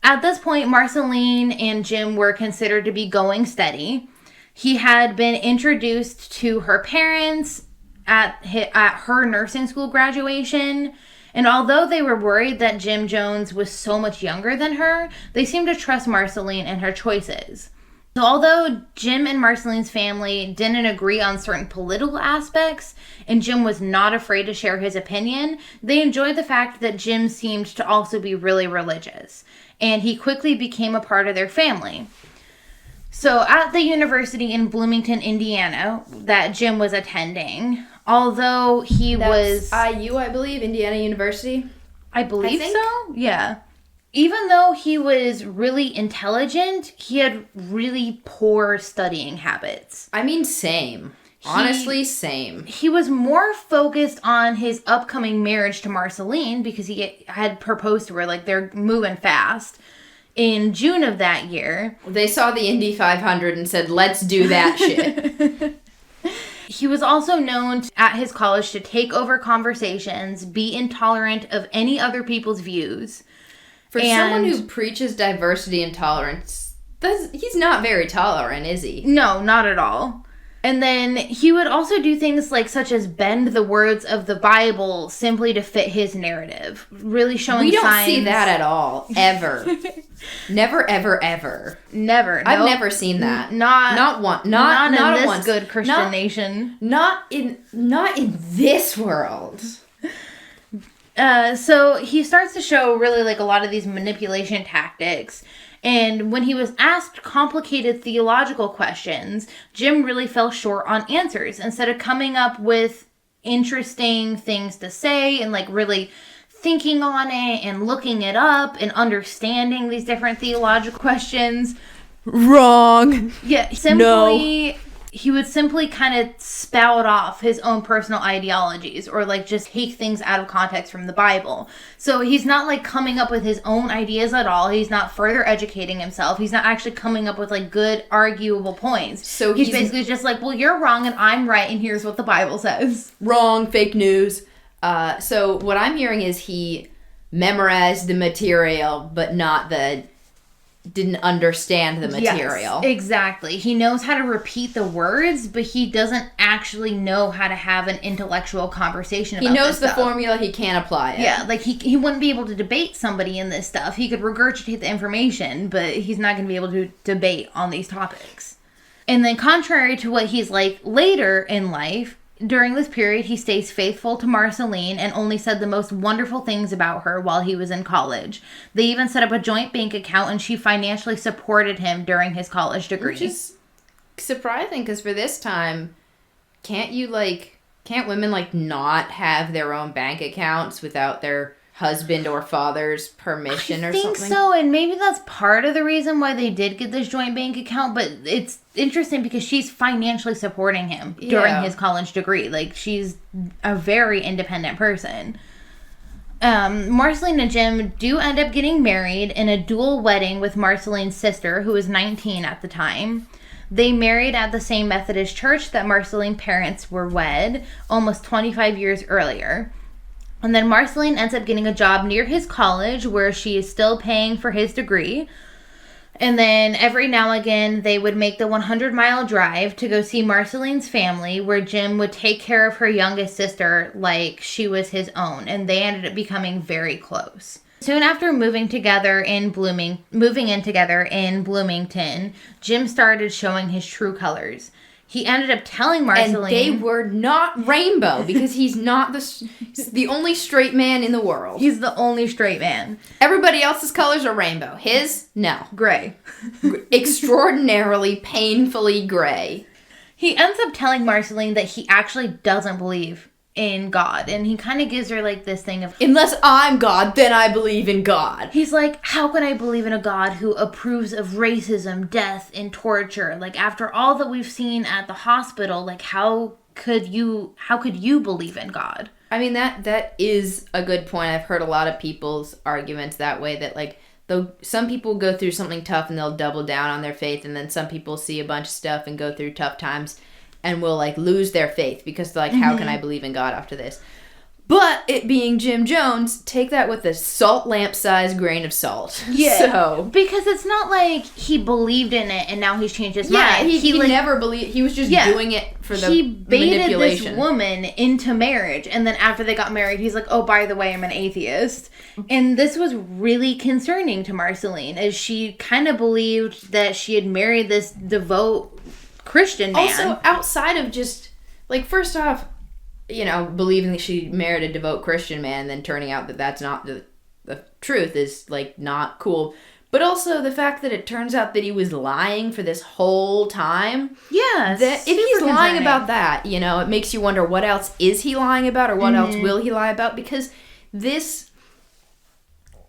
At this point, Marceline and Jim were considered to be going steady. He had been introduced to her parents at her nursing school graduation. And although they were worried that Jim Jones was so much younger than her, they seemed to trust Marceline and her choices. So although Jim and Marceline's family didn't agree on certain political aspects, and Jim was not afraid to share his opinion, they enjoyed the fact that Jim seemed to also be really religious. And he quickly became a part of their family. So at the university in Bloomington, Indiana, that Jim was attending, although was... IU, I believe, Indiana University. I believe so, yeah. Even though he was really intelligent, he had really poor studying habits. I mean, same. Honestly, same. He was more focused on his upcoming marriage to Marceline because he had proposed to her, like, they're moving fast, in June of that year. They saw the Indy 500 and said, let's do that shit. He was also known at his college to take over conversations, be intolerant of any other people's views. For someone who preaches diversity and tolerance, he's not very tolerant, is he? No, not at all. And then he would also do things such as bend the words of the Bible simply to fit his narrative, really showing signs. We don't see that at all, ever. Never, ever, ever. Never. I've never seen that. Not once. Not in this once. Good Christian nation. Not in this world. So he starts to show really a lot of these manipulation tactics. And when he was asked complicated theological questions, Jim really fell short on answers. Instead of coming up with interesting things to say and like really thinking on it and looking it up and understanding these different theological questions. Wrong. Yeah, he would simply kind of spout off his own personal ideologies or like just take things out of context from the Bible. So he's not like coming up with his own ideas at all. He's not further educating himself. He's not actually coming up with like good arguable points. So he's basically just like, well, you're wrong and I'm right and here's what the Bible says. Wrong, fake news. So what I'm hearing is he memorized the material, but didn't understand the material. Yes, exactly. He knows how to repeat the words, but he doesn't actually know how to have an intellectual conversation about it. He knows the formula, he can't apply it. Yeah, like he wouldn't be able to debate somebody in this stuff. He could regurgitate the information, but he's not going to be able to debate on these topics. And then contrary to what he's like later in life, during this period, he stays faithful to Marceline and only said the most wonderful things about her while he was in college. They even set up a joint bank account and she financially supported him during his college degree. Which is surprising because for this time, can't women like not have their own bank accounts without their husband or father's permission or something? I think so, and maybe that's part of the reason why they did get this joint bank account, but it's interesting because she's financially supporting him during his college degree. Like, she's a very independent person. Marceline and Jim do end up getting married in a dual wedding with Marceline's sister, who was 19 at the time. They married at the same Methodist church that Marceline's parents were wed almost 25 years earlier. And then Marceline ends up getting a job near his college where she is still paying for his degree. And then every now and again, they would make the 100-mile drive to go see Marceline's family, where Jim would take care of her youngest sister like she was his own. And they ended up becoming very close. Soon after moving in together in Bloomington, Jim started showing his true colors. He ended up telling Marceline... And they were not rainbow, because he's not the only straight man in the world. He's the only straight man. Everybody else's colors are rainbow. His, no. Gray. Extraordinarily, painfully gray. He ends up telling Marceline that he actually doesn't believe in God. And he kind of gives her like this thing of, unless I'm God, then I believe in God. He's like, how can I believe in a God who approves of racism, death, and torture? Like, after all that we've seen at the hospital, like, how could you believe in God? I mean, that is a good point. I've heard a lot of people's arguments that way, that like, though some people go through something tough and they'll double down on their faith, and then some people see a bunch of stuff and go through tough times and will, like, lose their faith because they're like, how can I believe in God after this? But it being Jim Jones, take that with a salt lamp-sized grain of salt. Yeah. So, because it's not like he believed in it and now he's changed his mind. He like, never believed. He was just doing it for the manipulation. He baited this woman into marriage, and then after they got married, he's like, oh, by the way, I'm an atheist. And this was really concerning to Marceline, as she kind of believed that she had married this devout Christian man. Also, outside of just, like, first off, you know, believing that she married a devout Christian man and then turning out that that's not the truth is, like, not cool. But also the fact that it turns out that he was lying for this whole time. Yeah. If he's lying about that, you know, it makes you wonder what else is he lying about, or what else will he lie about? Because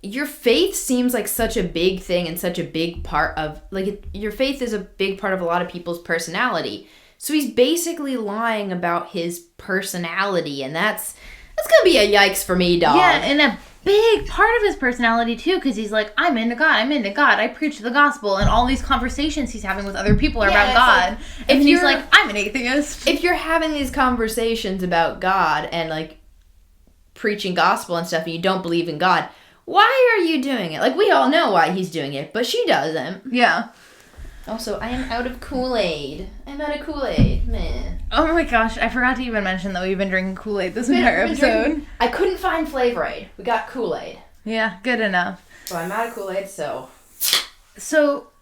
your faith seems like such a big thing and such a big part of, like, your faith is a big part of a lot of people's personality. So he's basically lying about his personality, and that's gonna be a yikes for me, dog. Yeah, and a big part of his personality, too, because he's like, I'm into God, I preach the gospel, and all these conversations he's having with other people are about God. Like, and he's like, I'm an atheist. If you're having these conversations about God and, like, preaching gospel and stuff, and you don't believe in God, why are you doing it? Like, we all know why he's doing it, but she doesn't. Yeah. Also, I am out of Kool-Aid. I'm out of Kool-Aid. Man. Oh my gosh, I forgot to even mention that we've been drinking Kool-Aid this entire episode. I couldn't find Flavor Aid. We got Kool-Aid. Yeah, good enough. So I'm out of Kool-Aid, So,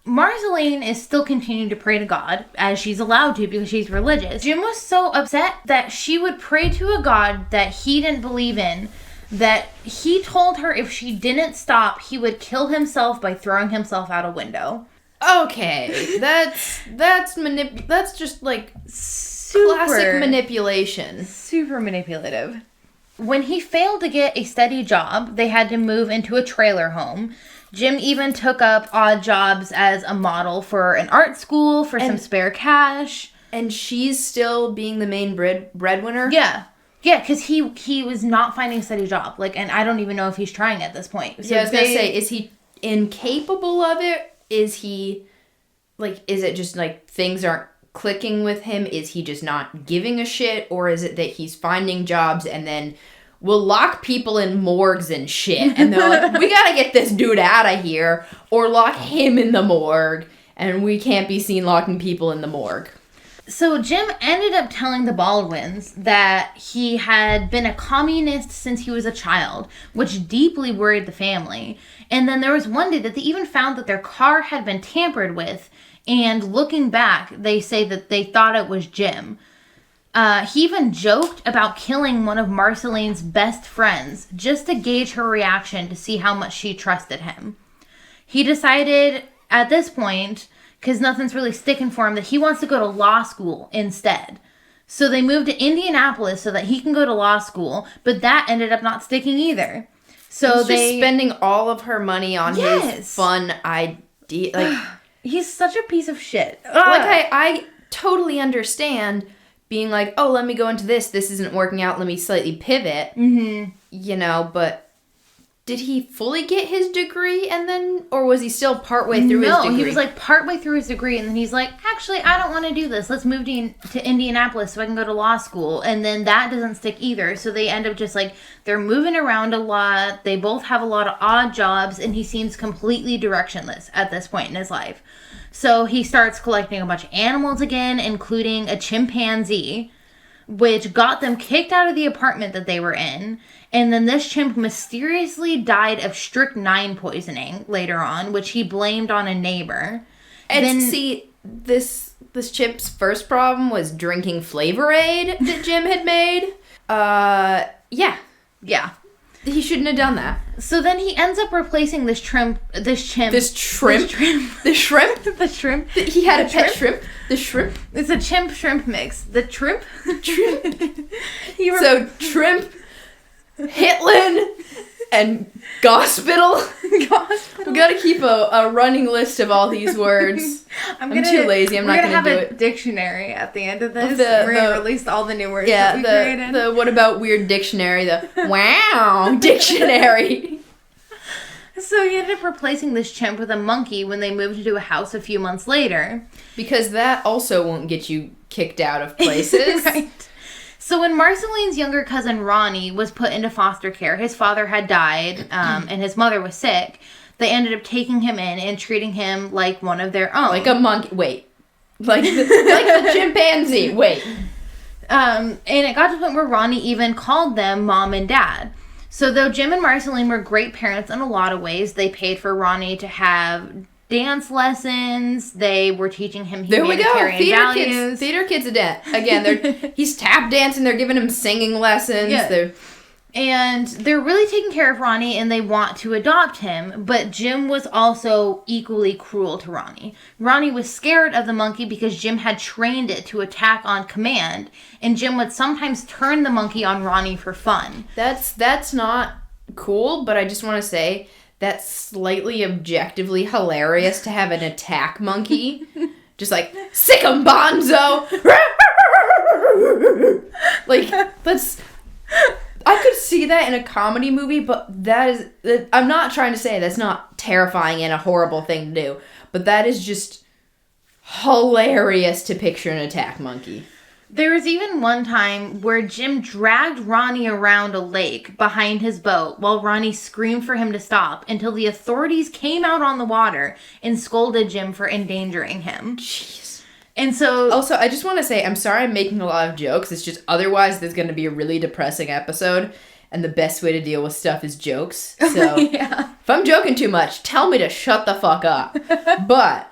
Marceline is still continuing to pray to God, as she's allowed to because she's religious. Jim was so upset that she would pray to a God that he didn't believe in, that he told her if she didn't stop, he would kill himself by throwing himself out a window. Okay, that's just like classic manipulation. Super manipulative. When he failed to get a steady job, they had to move into a trailer home. Jim even took up odd jobs as a model for an art school for some spare cash. And she's still being the main breadwinner? Yeah. Yeah, because he was not finding a steady job. Like, and I don't even know if he's trying at this point. So yeah, I was going to say, is he incapable of it? Is he, like, is it just, like, things aren't clicking with him? Is he just not giving a shit? Or is it that he's finding jobs and then will lock people in morgues and shit? And they're like, we gotta get this dude out of here. Or lock him in the morgue. And we can't be seen locking people in the morgue. So Jim ended up telling the Baldwins that he had been a communist since he was a child, which deeply worried the family. And then there was one day that they even found that their car had been tampered with. And looking back, they say that they thought it was Jim. He even joked about killing one of Marceline's best friends just to gauge her reaction to see how much she trusted him. He decided at this point, because nothing's really sticking for him, that he wants to go to law school instead. So they moved to Indianapolis so that he can go to law school, but that ended up not sticking either. So he's just spending all of her money on his fun idea. Like, he's such a piece of shit. Like, I totally understand being like, oh, let me go into this. This isn't working out. Let me slightly pivot. Mm-hmm. You know, but did he fully get his degree and then, or was he still partway through his degree? No, he was like partway through his degree and then he's like, actually, I don't want to do this. Let's move to Indianapolis so I can go to law school. And then that doesn't stick either. So they end up just like, they're moving around a lot. They both have a lot of odd jobs and he seems completely directionless at this point in his life. So he starts collecting a bunch of animals again, including a chimpanzee, which got them kicked out of the apartment that they were in. And then this chimp mysteriously died of strychnine poisoning later on, which he blamed on a neighbor. And then, see, this chimp's first problem was drinking Flavor Aid that Jim had made. Yeah. Yeah. He shouldn't have done that. So then he ends up replacing this shrimp. The shrimp? He had a pet shrimp. The shrimp? It's a chimp-shrimp mix. The shrimp? So, shrimp, Hitlin, and Gospital. We gotta keep a running list of all these words. I'm too lazy. I'm not gonna do it. We're gonna have a dictionary at the end of this. We're gonna release all the new words that we created. The what about weird dictionary? The wow dictionary. So he ended up replacing this chimp with a monkey when they moved into a house a few months later. Because that also won't get you kicked out of places. Right. So when Marceline's younger cousin Ronnie was put into foster care, his father had died, and his mother was sick. They ended up taking him in and treating him like one of their own. Like a monkey. Wait. Like the chimpanzee. Wait. And it got to the point where Ronnie even called them mom and dad. So though Jim and Marceline were great parents in a lot of ways, they paid for Ronnie to have dance lessons. They were teaching him humanitarian values. Theater kids again. He's tap dancing. They're giving him singing lessons. Yeah. And they're really taking care of Ronnie and they want to adopt him. But Jim was also equally cruel to Ronnie. Ronnie was scared of the monkey because Jim had trained it to attack on command. And Jim would sometimes turn the monkey on Ronnie for fun. That's not cool, but I just want to say that's slightly objectively hilarious to have an attack monkey. Just like, sick 'em, Bonzo! Like, that's... I could see that in a comedy movie, but I'm not trying to say that's not terrifying and a horrible thing to do, but that is just hilarious to picture an attack monkey. There was even one time where Jim dragged Ronnie around a lake behind his boat while Ronnie screamed for him to stop until the authorities came out on the water and scolded Jim for endangering him. Jeez. And so... Also, I just want to say, I'm sorry I'm making a lot of jokes. It's just otherwise there's going to be a really depressing episode. And the best way to deal with stuff is jokes. So yeah. If I'm joking too much, tell me to shut the fuck up. But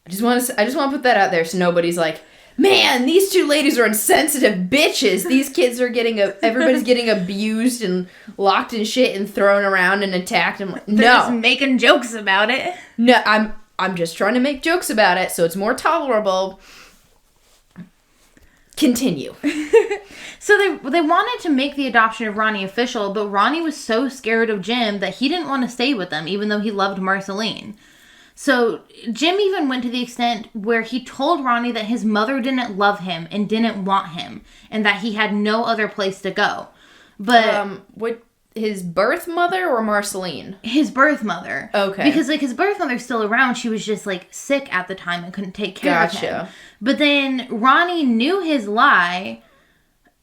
I just want to put that out there so nobody's like, man, these two ladies are insensitive bitches. These kids are everybody's getting abused and locked in shit and thrown around and attacked. I'm like, They're just making jokes about it. No, I'm just trying to make jokes about it so it's more tolerable. Continue. So they wanted to make the adoption of Ronnie official, but Ronnie was so scared of Jim that he didn't want to stay with them, even though he loved Marceline. So Jim even went to the extent where he told Ronnie that his mother didn't love him and didn't want him, and that he had no other place to go. But his birth mother or Marceline? His birth mother. Okay. Because, like, his birth mother's still around. She was just, like, sick at the time and couldn't take care of him. But then Ronnie knew his lie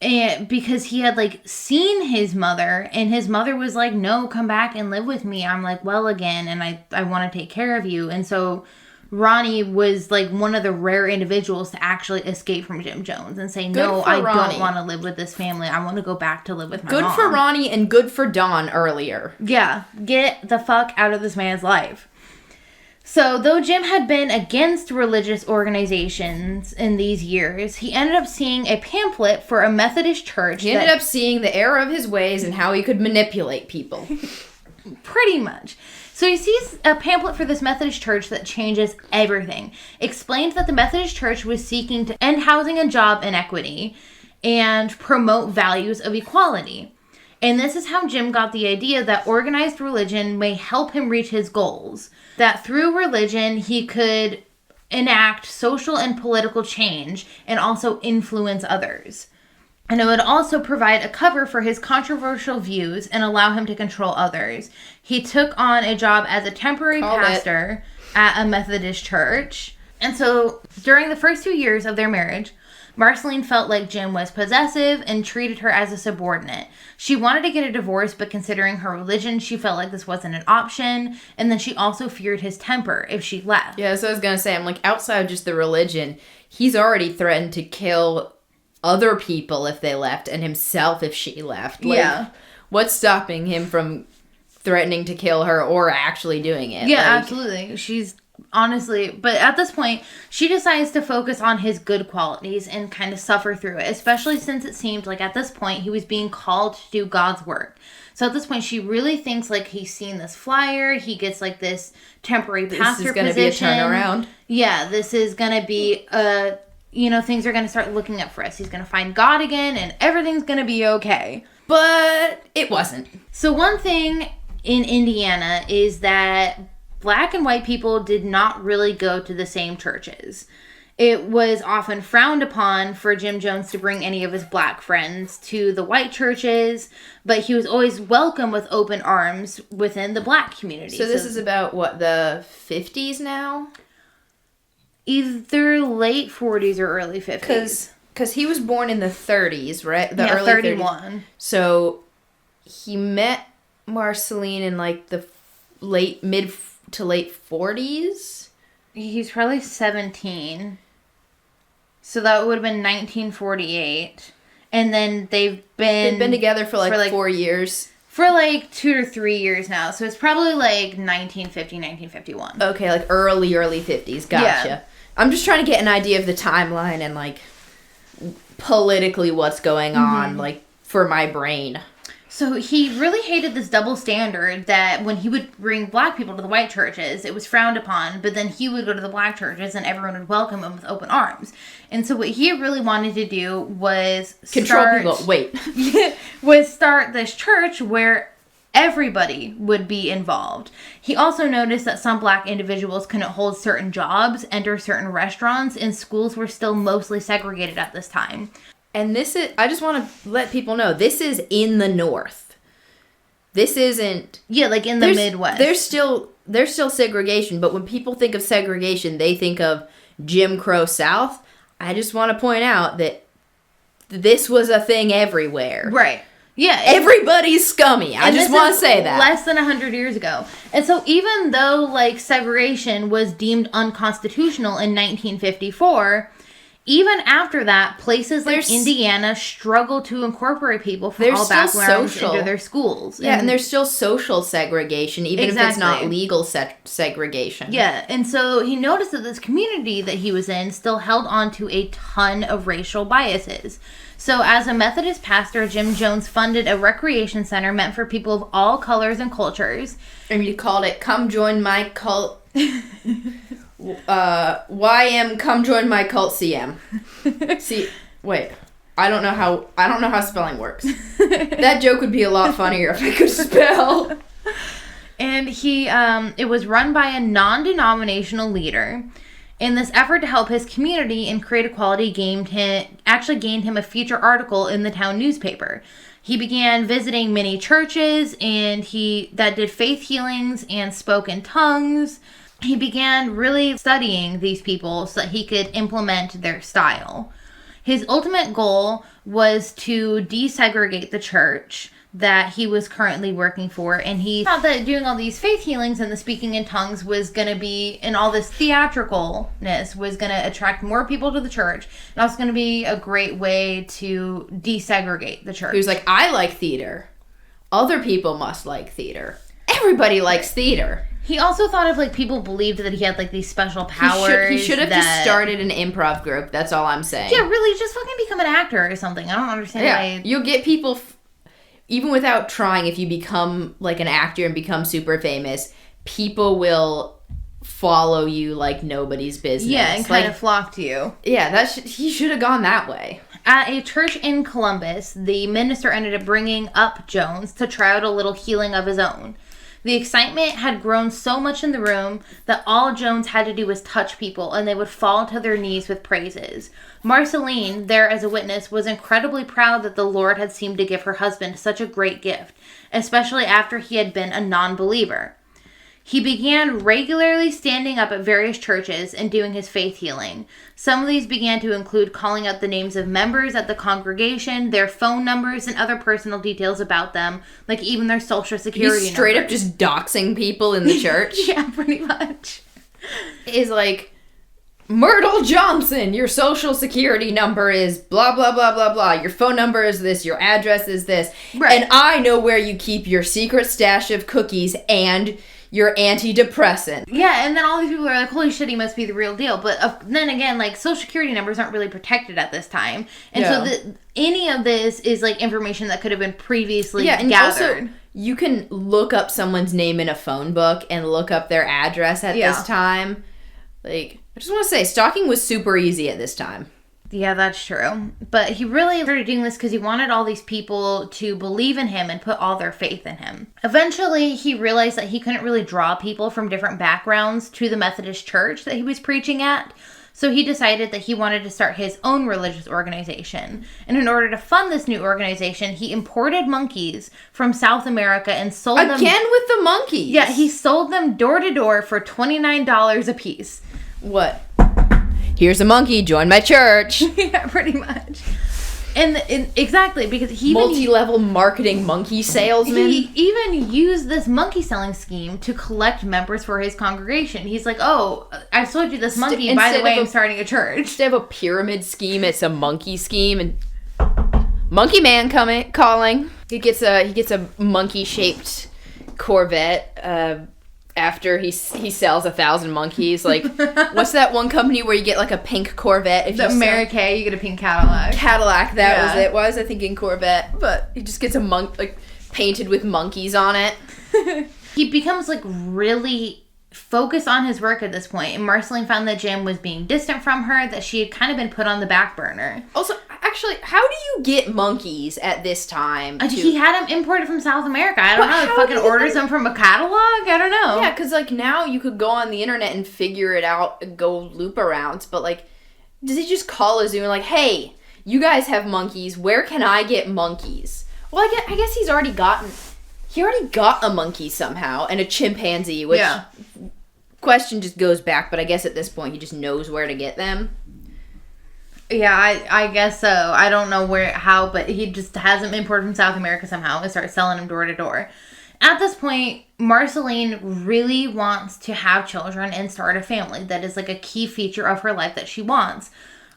because he had, like, seen his mother. And his mother was like, no, come back and live with me. I'm, like, well again, and I want to take care of you. And so Ronnie was, like, one of the rare individuals to actually escape from Jim Jones and say, no, I don't want to live with this family. I want to go back to live with my mom. Good for Ronnie and good for Dawn earlier. Yeah, get the fuck out of this man's life. So, though Jim had been against religious organizations in these years, he ended up seeing a pamphlet for a Methodist church. He ended up seeing the error of his ways and how he could manipulate people. Pretty much. So he sees a pamphlet for this Methodist church that changes everything. Explains that the Methodist church was seeking to end housing and job inequity and promote values of equality. And this is how Jim got the idea that organized religion may help him reach his goals. That through religion, he could enact social and political change and also influence others. And it would also provide a cover for his controversial views and allow him to control others. He took on a job as a temporary pastor at a Methodist church. And so during the first 2 years of their marriage, Marceline felt like Jim was possessive and treated her as a subordinate. She wanted to get a divorce, but considering her religion, she felt like this wasn't an option. And then she also feared his temper if she left. Yeah, so I was going to say, I'm like, outside of just the religion, he's already threatened to kill other people if they left and himself if she left. Like, yeah. What's stopping him from threatening to kill her or actually doing it? Yeah, absolutely. She's honestly, but at this point, she decides to focus on his good qualities and kind of suffer through it, especially since it seemed like at this point he was being called to do God's work. So at this point, she really thinks like he's seen this flyer, he gets like this temporary pastor position. This is going to be a turnaround. Yeah, this is going to be things are going to start looking up for us. He's going to find God again and everything's going to be okay. But it wasn't. So one thing in Indiana is that Black and white people did not really go to the same churches. It was often frowned upon for Jim Jones to bring any of his Black friends to the white churches, but he was always welcome with open arms within the Black community. So this is about, what, the 50s now? Either late 40s or early 50s. Because he was born in the 30s, right? The early 31. 30s. So he met Marceline in like the mid to late 40s. He's probably 17. So that would have been 1948. And then they've been together for like 4 years. For like 2 to 3 years now. So it's probably like 1950, 1951. Okay, like early 50s. Gotcha. Yeah. I'm just trying to get an idea of the timeline and like politically what's going on, like for my brain. So he really hated this double standard that when he would bring Black people to the white churches, it was frowned upon, but then he would go to the Black churches and everyone would welcome him with open arms. And so what he really wanted to do was start this church where everybody would be involved. He also noticed that some Black individuals couldn't hold certain jobs, enter certain restaurants, and schools were still mostly segregated at this time. And I just want to let people know, this is in the North. This isn't... Yeah, like in the Midwest. There's still segregation, but when people think of segregation, they think of Jim Crow South. I just want to point out that this was a thing everywhere. Right. Yeah. Everybody's scummy. I just want to say that. Less than 100 years ago. And so even though, like, segregation was deemed unconstitutional in 1954... Even after that, places like There's- Indiana struggle to incorporate people from They're all still backgrounds social. into their schools. Yeah, and there's still social segregation, even if it's not Exactly. legal segregation. Yeah, and so he noticed that this community that he was in still held on to a ton of racial biases. So as a Methodist pastor, Jim Jones funded a recreation center meant for people of all colors and cultures. And you called it "Come Join My Cult." YM, come join my cult. CM. See, wait. I don't know how spelling works. That joke would be a lot funnier if I could spell. And it was run by a non-denominational leader. In this effort to help his community and create equality, gained him a feature article in the town newspaper. He began visiting many churches that did faith healings and spoke in tongues. He began really studying these people so that he could implement their style. His ultimate goal was to desegregate the church that he was currently working for, and he thought that doing all these faith healings and the speaking in tongues was going to be, and all this theatricalness was going to attract more people to the church, and also going to be a great way to desegregate the church. He was like, I like theater. Other people must like theater. Everybody likes theater. He also thought of, like, people believed that he had, like, these special powers. He should have just started an improv group. That's all I'm saying. Yeah, really, just fucking become an actor or something. I don't understand why. You'll get people, even without trying, if you become, like, an actor and become super famous, people will follow you like nobody's business. Yeah, and kind of flock to you. Yeah, he should have gone that way. At a church in Columbus, the minister ended up bringing up Jones to try out a little healing of his own. The excitement had grown so much in the room that all Jones had to do was touch people, and they would fall to their knees with praises. Marceline, there as a witness, was incredibly proud that the Lord had seemed to give her husband such a great gift, especially after he had been a non-believer. He began regularly standing up at various churches and doing his faith healing. Some of these began to include calling out the names of members at the congregation, their phone numbers, and other personal details about them, like even their social security He's straight numbers. up just doxing people in the church. Yeah, pretty much. Is like, Myrtle Johnson, your social security number is blah, blah, blah, blah, blah. Your phone number is this. Your address is this. Right. And I know where you keep your secret stash of cookies and your antidepressant. Yeah, and then all these people are like, holy shit, he must be the real deal. But then again, like, social security numbers aren't really protected at this time. And so any of this is, like, information that could have been previously and gathered. Also, you can look up someone's name in a phone book and look up their address at this time. Like, I just want to say, stalking was super easy at this time. Yeah, that's true. But he really started doing this because he wanted all these people to believe in him and put all their faith in him. Eventually, he realized that he couldn't really draw people from different backgrounds to the Methodist church that he was preaching at. So he decided that he wanted to start his own religious organization. And in order to fund this new organization, he imported monkeys from South America and sold them... Again with the monkeys? Yeah, he sold them door to door for $29 a piece. What? Here's a monkey, join my church. Yeah, pretty much. And exactly, because he multi-level marketing monkey salesman. He even used this monkey selling scheme to collect members for his congregation. He's like, oh, I sold you this monkey, by the way, I'm starting a church. Instead of a pyramid scheme, it's a monkey scheme, and Monkey Man calling. He gets a monkey-shaped Corvette, after he sells 1,000 monkeys. Like, what's that one company where you get like a pink Corvette? If the Mary Kay, you get a pink Cadillac. That was it. Why was I thinking Corvette? But he just gets a painted with monkeys on it. He becomes like really focused on his work at this point, and Marceline found that Jim was being distant from her, that she had kind of been put on the back burner. Also, actually, how do you get monkeys at this time? He had them imported from South America. I don't know. He fucking orders them from a catalog? I don't know. Yeah, because, like, now you could go on the internet and figure it out and go loop around. But, like, does he just call a zoo and, like, hey, you guys have monkeys. Where can I get monkeys? Well, I guess he already got a monkey somehow and a chimpanzee, which question just goes back. But I guess at this point he just knows where to get them. Yeah, I guess so. I don't know how, but he just has them imported from South America somehow and starts selling them door to door. At this point, Marceline really wants to have children and start a family. That is like a key feature of her life that she wants.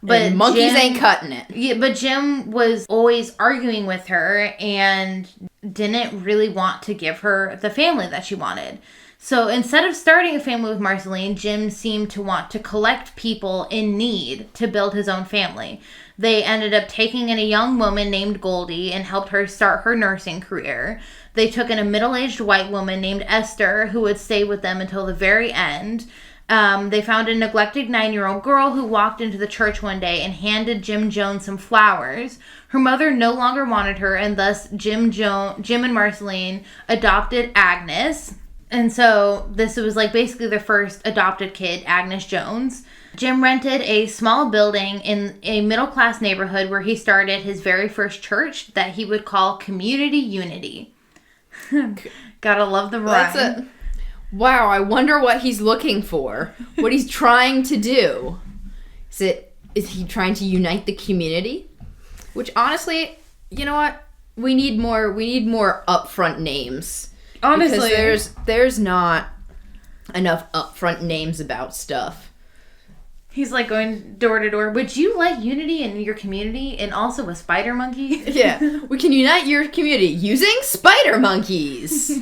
But and monkeys ain't cutting it. Yeah, but Jim was always arguing with her and didn't really want to give her the family that she wanted. So instead of starting a family with Marceline, Jim seemed to want to collect people in need to build his own family. They ended up taking in a young woman named Goldie and helped her start her nursing career. They took in a middle-aged white woman named Esther who would stay with them until the very end. They found a neglected 9-year-old girl who walked into the church one day and handed Jim Jones some flowers. Her mother no longer wanted her, and thus Jim and Marceline adopted Agnes. And so this was like basically their first adopted kid, Agnes Jones. Jim rented a small building in a middle-class neighborhood where he started his very first church that he would call Community Unity. Gotta love the rhyme. Wow, I wonder what he's looking for. What he's trying to do. Is he trying to unite the community? Which honestly, you know what? We need more upfront names. Honestly, because there's not enough upfront names about stuff. He's like going door to door. Would you like unity in your community and also a spider monkey? Yeah, we can unite your community using spider monkeys.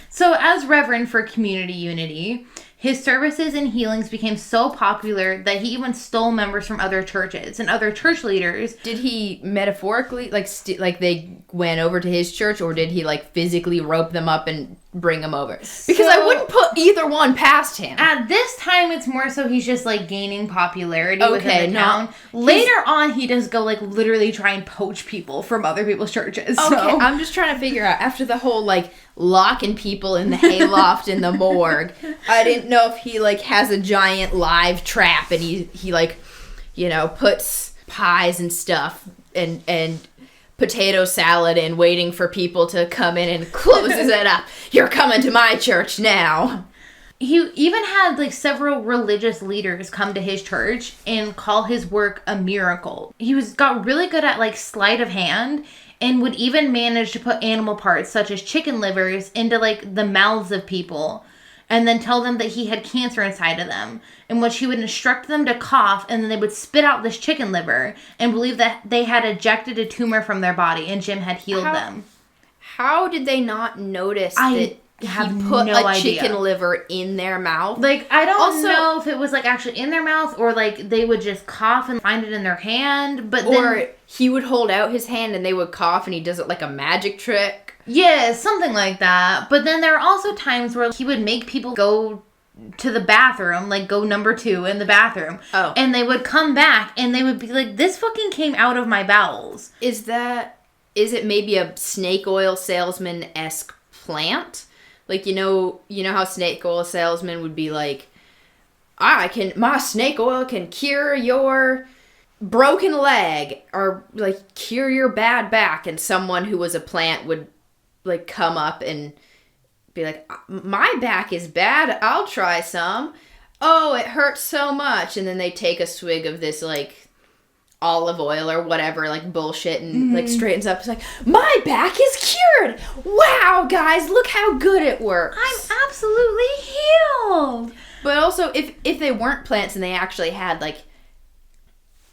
So as Reverend for Community Unity, his services and healings became so popular that he even stole members from other churches and other church leaders. Did he metaphorically, like they went over to his church, or did he, like, physically rope them up and bring them over? Because I wouldn't put either one past him. At this time, it's more so he's just, like, gaining popularity within the town. Later on, he does go, like, literally try and poach people from other people's churches. Okay, so. I'm just trying to figure out, after the whole, like, locking people in the hayloft in the morgue, I didn't know if he, like, has a giant live trap and he like, you know, puts pies and stuff and potato salad in, waiting for people to come in, and closes it up. You're coming to my church now. He even had, like, several religious leaders come to his church and call his work a miracle. He got really good at, like, sleight of hand, and would even manage to put animal parts, such as chicken livers, into, like, the mouths of people, and then tell them that he had cancer inside of them, in which he would instruct them to cough, and then they would spit out this chicken liver, and believe that they had ejected a tumor from their body, and Jim had healed them. How did they not notice that he put a chicken liver in their mouth? Like, I don't know if it was, like, actually in their mouth, or, like, they would just cough and find it in their hand, but or he would hold out his hand and they would cough and he does it like a magic trick. Yeah, something like that. But then there are also times where he would make people go to the bathroom, like go number 2 in the bathroom. Oh. And they would come back and they would be like, this fucking came out of my bowels. Is it maybe a snake oil salesman-esque plant? Like, you know how snake oil salesmen would be like, my snake oil can cure your broken leg, or like cure your bad back, and someone who was a plant would like come up and be like, my back is bad, I'll try some. Oh, it hurts so much. And then they take a swig of this like olive oil or whatever, like bullshit, and like straightens up. It's like, my back is cured. Wow, guys, look how good it works. I'm absolutely healed. But also, if they weren't plants and they actually had like,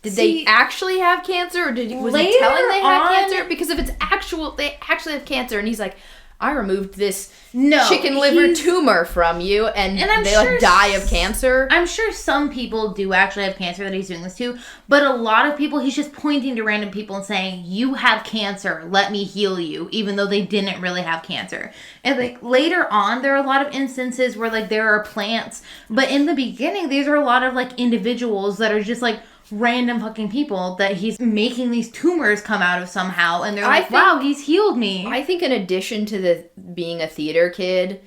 did they actually have cancer, or was he telling they had cancer? Because if it's actual, they actually have cancer, and he's like, I removed this chicken liver tumor from you, and they like die of cancer. I'm sure some people do actually have cancer that he's doing this to, but a lot of people, he's just pointing to random people and saying, you have cancer, let me heal you, even though they didn't really have cancer. And like later on, there are a lot of instances where like there are plants, but in the beginning, these are a lot of like individuals that are just like random fucking people that he's making these tumors come out of somehow, and they're like, wow, he's healed me. I think in addition to being a theater kid,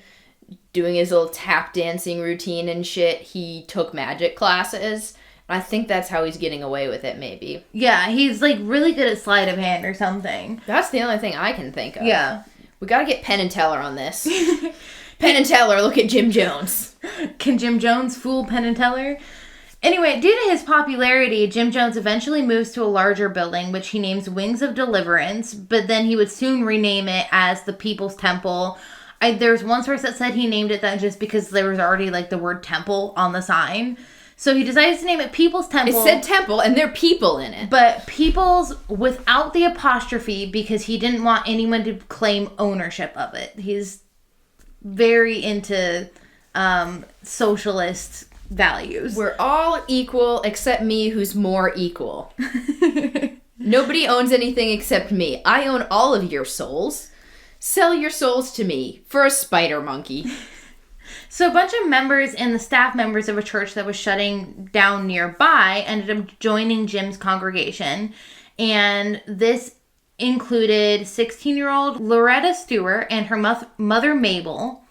doing his little tap dancing routine and shit, he took magic classes. I think that's how he's getting away with it, maybe. Yeah, he's like really good at sleight of hand or something. That's the only thing I can think of. Yeah. We gotta get Penn and Teller on this. Penn and Teller, look at Jim Jones. Can Jim Jones fool Penn and Teller? Anyway, due to his popularity, Jim Jones eventually moves to a larger building, which he names Wings of Deliverance, but then he would soon rename it as the People's Temple. There's one source that said he named it that just because there was already, like, the word temple on the sign. So he decides to name it People's Temple. It said temple, and there are people in it. But People's without the apostrophe because he didn't want anyone to claim ownership of it. He's very into socialist values. We're all equal except me, who's more equal. Nobody owns anything except me. I own all of your souls. Sell your souls to me for a spider monkey. So a bunch of members and the staff members of a church that was shutting down nearby ended up joining Jim's congregation. And this included 16-year-old Loretta Stewart and her mother Mabel,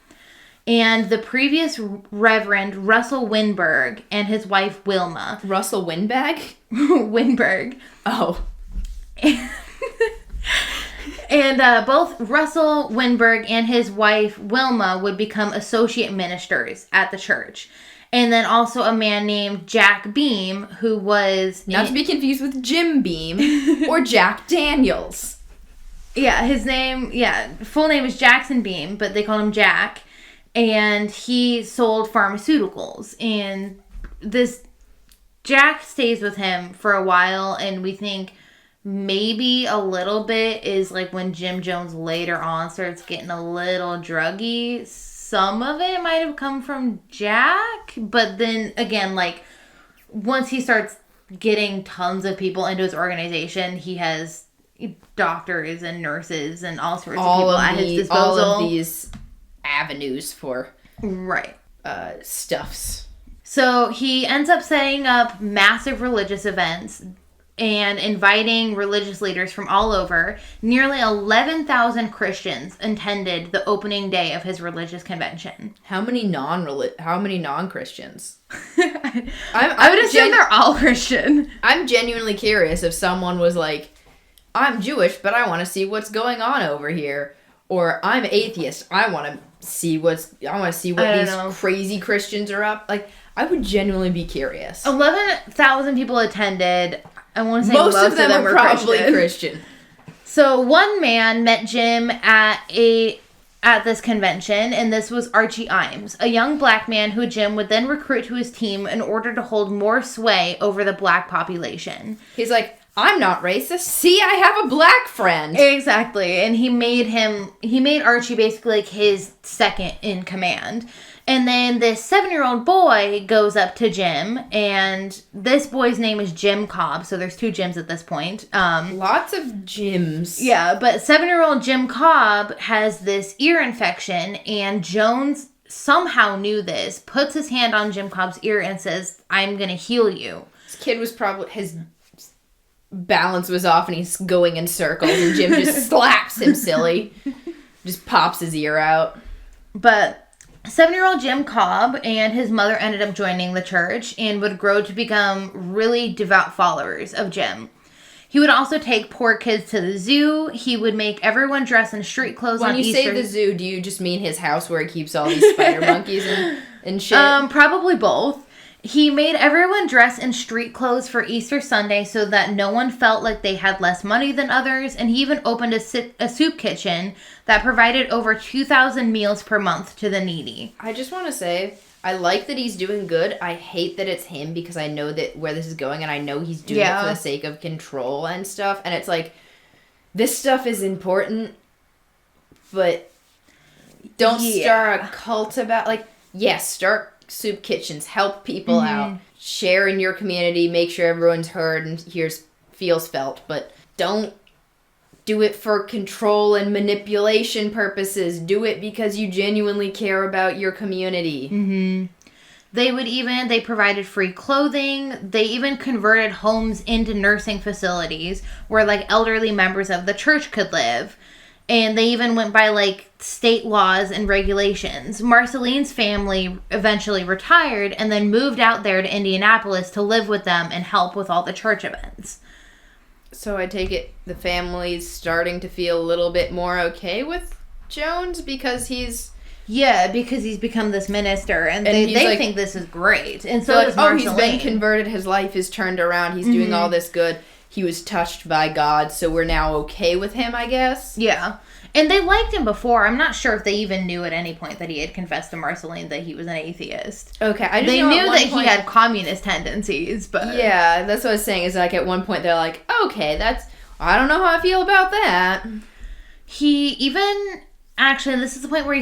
and the previous Reverend Russell Winberg and his wife Wilma. Russell Winbag? Winberg. Oh. And both Russell Winberg and his wife Wilma would become associate ministers at the church. And then also a man named Jack Beam, who was... Not to be confused with Jim Beam or Jack Daniels. Yeah, his name... Yeah, full name is Jackson Beam, but they called him Jack. And he sold pharmaceuticals. And this... Jack stays with him for a while, and we think... Maybe a little bit is like when Jim Jones later on starts getting a little druggy. Some of it might have come from Jack. But then again, like once he starts getting tons of people into his organization, he has doctors and nurses and all sorts of people at his disposal. All of these avenues for right stuffs. So he ends up setting up massive religious events and inviting religious leaders from all over. Nearly 11,000 Christians attended the opening day of his religious convention. How many non-Christians? I would assume they're all Christian. I'm genuinely curious if someone was like, I'm Jewish, but I want to see what's going on over here. Or I'm atheist. I want to see what these crazy Christians are up. Like, I would genuinely be curious. 11,000 people attended. I want to say most of them were probably Christian. So one man met Jim at this convention, and this was Archie Imes, a young black man who Jim would then recruit to his team in order to hold more sway over the black population. He's like, I'm not racist. See, I have a black friend. Exactly. And he made Archie basically like his second in command. And then this 7-year-old boy goes up to Jim, and this boy's name is Jim Cobb. So there's 2 Jims at this point. Lots of Jims. Yeah, but 7-year-old Jim Cobb has this ear infection, and Jones somehow knew this, puts his hand on Jim Cobb's ear and says, I'm going to heal you. This kid was probably... His balance was off, and he's going in circles, and Jim just slaps him silly. Just pops his ear out. But... 7-year-old Jim Cobb and his mother ended up joining the church and would grow to become really devout followers of Jim. He would also take poor kids to the zoo. He would make everyone dress in street clothes on Easter. When you say the zoo, do you just mean his house where he keeps all these spider monkeys and shit? Probably both. He made everyone dress in street clothes for Easter Sunday so that no one felt like they had less money than others, and he even opened a soup kitchen that provided over 2,000 meals per month to the needy. I just want to say, I like that he's doing good. I hate that it's him because I know that where this is going, and I know he's doing it for the sake of control and stuff, and it's like, this stuff is important, but don't start a cult about, like, yes, start soup kitchens, help people out, share in your community, make sure everyone's heard and feels felt, but don't do it for control and manipulation purposes. Do it because you genuinely care about your community. They provided free clothing. They even converted homes into nursing facilities where like elderly members of the church could live. And they even went by, like, state laws and regulations. Marceline's family eventually retired and then moved out there to Indianapolis to live with them and help with all the church events. So I take it the family's starting to feel a little bit more okay with Jones because he's... Yeah, because he's become this minister, and they like, think this is great. And so does Marceline. He's been converted, his life is turned around, he's doing all this good. He was touched by God, so we're now okay with him, I guess. Yeah. And they liked him before. I'm not sure if they even knew at any point that he had confessed to Marceline that he was an atheist. Okay, they knew that he had communist tendencies, but... Yeah, that's what I was saying, is like at one point they're like, okay, I don't know how I feel about that. He even... Actually, this is the point where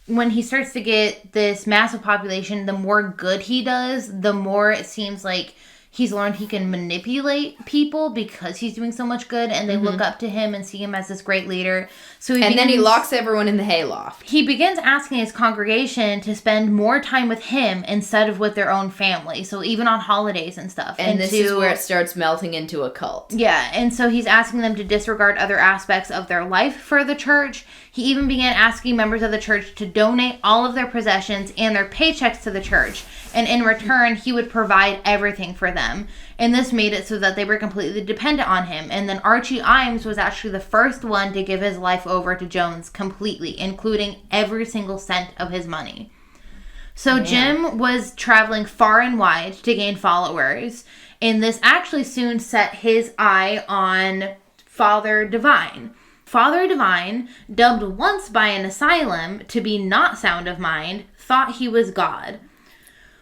when he starts to get this massive population, the more good he does, the more it seems like he's learned he can manipulate people because he's doing so much good, and they look up to him and see him as this great leader. Then he locks everyone in the hayloft. He begins asking his congregation to spend more time with him instead of with their own family. So even on holidays and stuff. And this is where it starts melting into a cult. Yeah, and so he's asking them to disregard other aspects of their life for the church. He even began asking members of the church to donate all of their possessions and their paychecks to the church. And in return, he would provide everything for them. And this made it so that they were completely dependent on him. And then Archie Imes was actually the first one to give his life over to Jones completely, including every single cent of his money. So Jim was traveling far and wide to gain followers. And this actually soon set his eye on Father Divine. Father Divine, dubbed once by an asylum to be not sound of mind, thought he was God.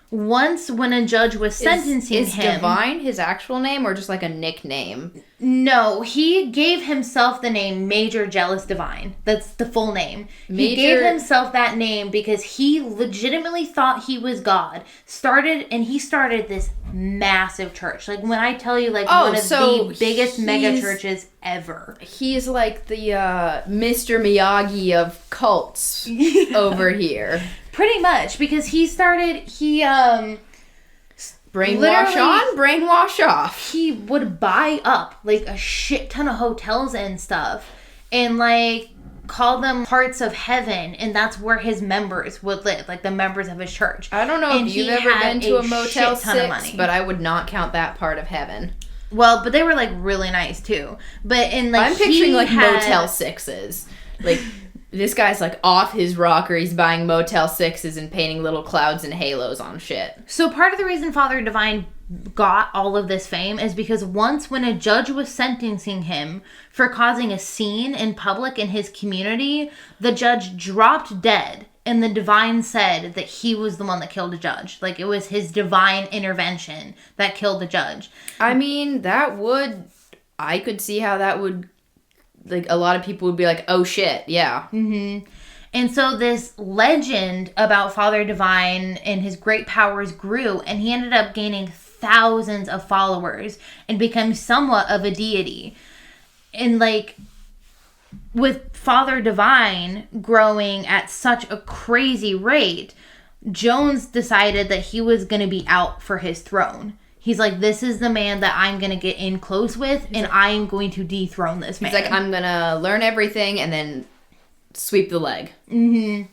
Once, when a judge was sentencing him... Is Divine his actual name or just like a nickname? No, he gave himself the name Major Jealous Divine. That's the full name. He gave himself that name because he legitimately thought he was God. He started this massive church. Like, when I tell you, like, one of the biggest mega churches ever. He's like the Mr. Miyagi of cults over here. Pretty much, because brainwash on, brainwash off. He would buy up, like, a shit ton of hotels and stuff, and, like, call them parts of heaven, and that's where his members would live, like, the members of his church. I don't know if you've ever been to a Motel 6, but I would not count that part of heaven. Well, but they were, like, really nice, too. But in, like, I'm picturing, like, Motel 6s. Like... This guy's, like, off his rocker. He's buying Motel 6s and painting little clouds and halos on shit. So part of the reason Father Divine got all of this fame is because once when a judge was sentencing him for causing a scene in public in his community, the judge dropped dead. And the Divine said that he was the one that killed the judge. Like, it was his divine intervention that killed the judge. I mean, I could see how that would... Like, a lot of people would be like, oh, shit, yeah. Mm-hmm. And so this legend about Father Divine and his great powers grew, and he ended up gaining thousands of followers and become somewhat of a deity. And, like, with Father Divine growing at such a crazy rate, Jones decided that he was going to be out for his throne. He's like, this is the man that I'm going to get in close with, and I'm going to dethrone this man. He's like, I'm going to learn everything and then sweep the leg. Mm-hmm.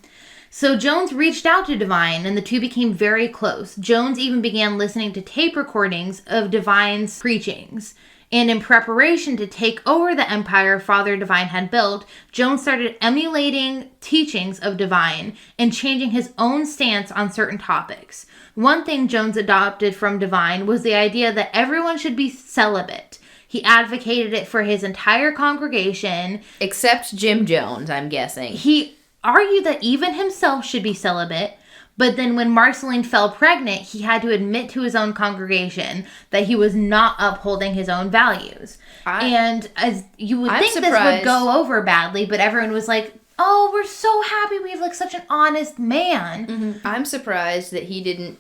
So Jones reached out to Divine, and the two became very close. Jones even began listening to tape recordings of Divine's preachings. And in preparation to take over the empire Father Divine had built, Jones started emulating teachings of Divine and changing his own stance on certain topics. One thing Jones adopted from Divine was the idea that everyone should be celibate. He advocated it for his entire congregation. Except Jim Jones, I'm guessing. He argued that even himself should be celibate. But then when Marceline fell pregnant, he had to admit to his own congregation that he was not upholding his own values. And as you would think this would go over badly, but everyone was like, oh, we're so happy we have like such an honest man. Mm-hmm. I'm surprised that he didn't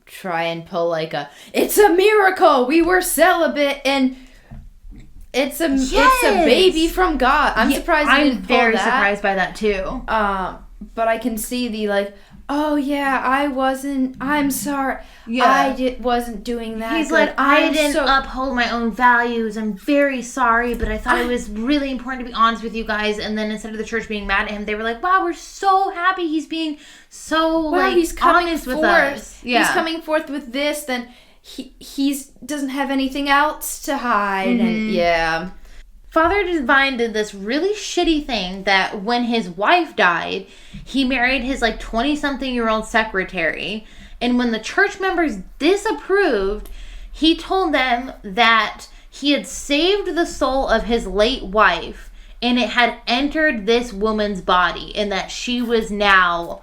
try and pull like it's a miracle, we were celibate, and it's a baby from God. I'm surprised he didn't pull that. I'm very surprised by that too. But I can see the like, oh yeah, I'm sorry. Yeah. I wasn't doing that. He's like, I didn't uphold my own values. I'm very sorry, but I thought it was really important to be honest with you guys. And then instead of the church being mad at him, they were like, wow, we're so happy he's being so he's honest with us. Yeah. He's coming forth with this, then he doesn't have anything else to hide. Mm-hmm. And yeah. Father Divine did this really shitty thing that when his wife died, he married his like 20-something-year-old secretary. And when the church members disapproved, he told them that he had saved the soul of his late wife and it had entered this woman's body, and that she was now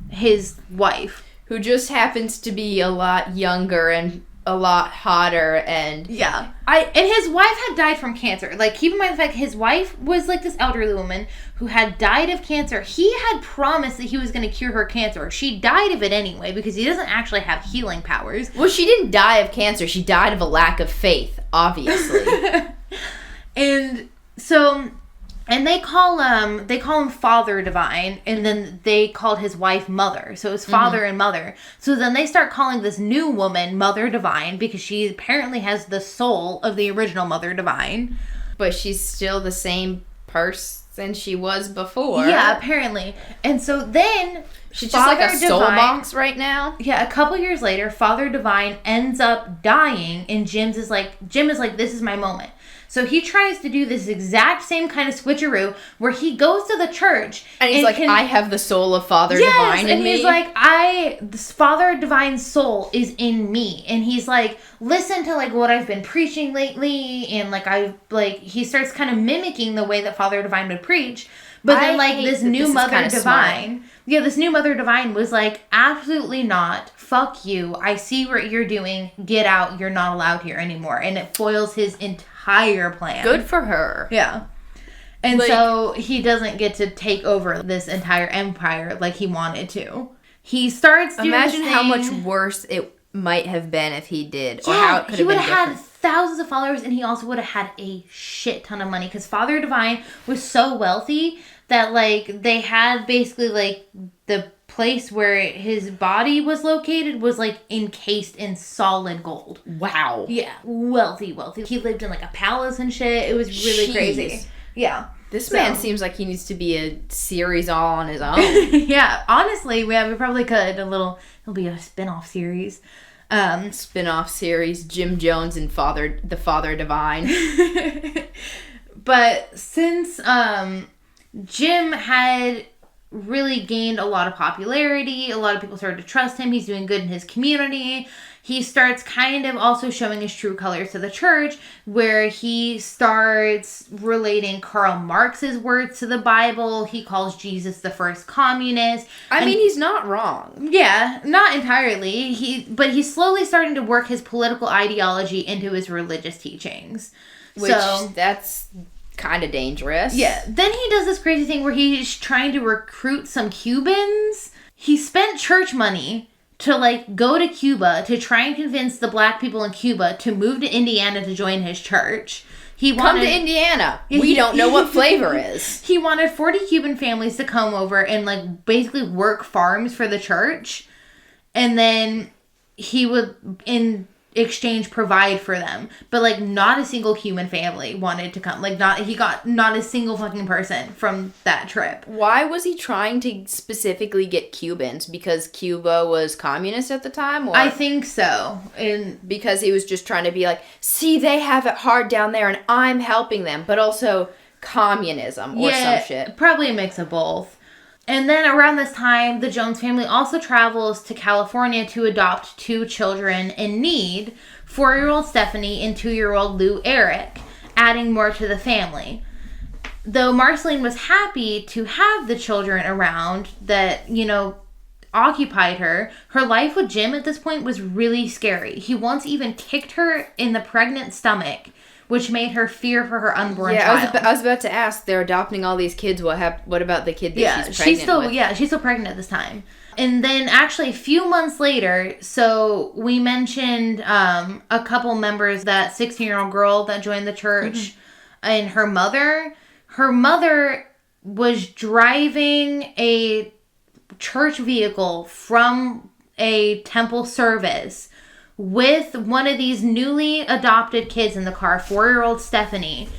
his wife. Who just happens to be a lot younger and a lot hotter, and... Yeah. And his wife had died from cancer. Like, keep in mind the fact his wife was, like, this elderly woman who had died of cancer. He had promised that he was going to cure her cancer. She died of it anyway, because he doesn't actually have healing powers. Well, she didn't die of cancer. She died of a lack of faith, obviously. And so... And they call him Father Divine, and then they called his wife Mother. So it was Father and Mother. So then they start calling this new woman Mother Divine, because she apparently has the soul of the original Mother Divine. But she's still the same person she was before. Yeah, apparently. And so then... She's just like a soul box right now. Yeah, a couple years later, Father Divine ends up dying, and Jim is like, this is my moment. So he tries to do this exact same kind of switcheroo where he goes to the church. And he's like, I have the soul of Father Divine in me. And he's like, this Father Divine's soul is in me. And he's like, listen to like what I've been preaching lately. And he starts kind of mimicking the way that Father Divine would preach. But then like this new Mother Divine. Yeah, this new Mother Divine was like, absolutely not. Fuck you. I see what you're doing. Get out. You're not allowed here anymore. And it foils his entire plan. Good for her. Yeah. And so he doesn't get to take over this entire empire like he wanted to. He starts doing Imagine how much worse it might have been if he did. Yeah, or how it could have been different. He would have had thousands of followers, and he also would have had a shit ton of money. Because Father Divine was so wealthy that, like, they had basically, like, the place where his body was located was, like, encased in solid gold. Wow. Yeah. Wealthy. He lived in, like, a palace and shit. It was really crazy. Yeah. This man seems like he needs to be a series all on his own. Yeah. Honestly, we probably could. It'll be a spin-off series. Spin-off series, Jim Jones and the Father Divine. But since Jim had really gained a lot of popularity, a lot of people started to trust him, he's doing good in his community, he starts kind of also showing his true colors to the church, where he starts relating Karl Marx's words to the Bible. He calls Jesus the first communist. I mean, he's not wrong. Yeah, not entirely. But he's slowly starting to work his political ideology into his religious teachings. That's kind of dangerous. Yeah. Then he does this crazy thing where he's trying to recruit some Cubans. He spent church money to, like, go to Cuba to try and convince the black people in Cuba to move to Indiana to join his church. Come to Indiana. We don't know what flavor is. He wanted 40 Cuban families to come over and, like, basically work farms for the church. And then he would, in exchange, provide for them. But, like, not a single Cuban family wanted to come. Like, he got not a single fucking person from that trip. Why was he trying to specifically get Cubans? Because Cuba was communist at the time? Or I think so. Because he was just trying to be like, see, they have it hard down there and I'm helping them. But also communism or some shit. Probably a mix of both. And then around this time, the Jones family also travels to California to adopt 2 children in need, 4-year-old Stephanie and 2-year-old Lou Eric, adding more to the family. Though Marceline was happy to have the children around that, occupied her, her life with Jim at this point was really scary. He once even kicked her in the pregnant stomach, which made her fear for her unborn child. I was about to ask, they're adopting all these kids. What about the kid that she's pregnant with? Yeah, she's still pregnant at this time. And then actually a few months later, so we mentioned a couple members, that 16-year-old girl that joined the church and her mother. Her mother was driving a church vehicle from a temple service with one of these newly adopted kids in the car, 4-year-old Stephanie,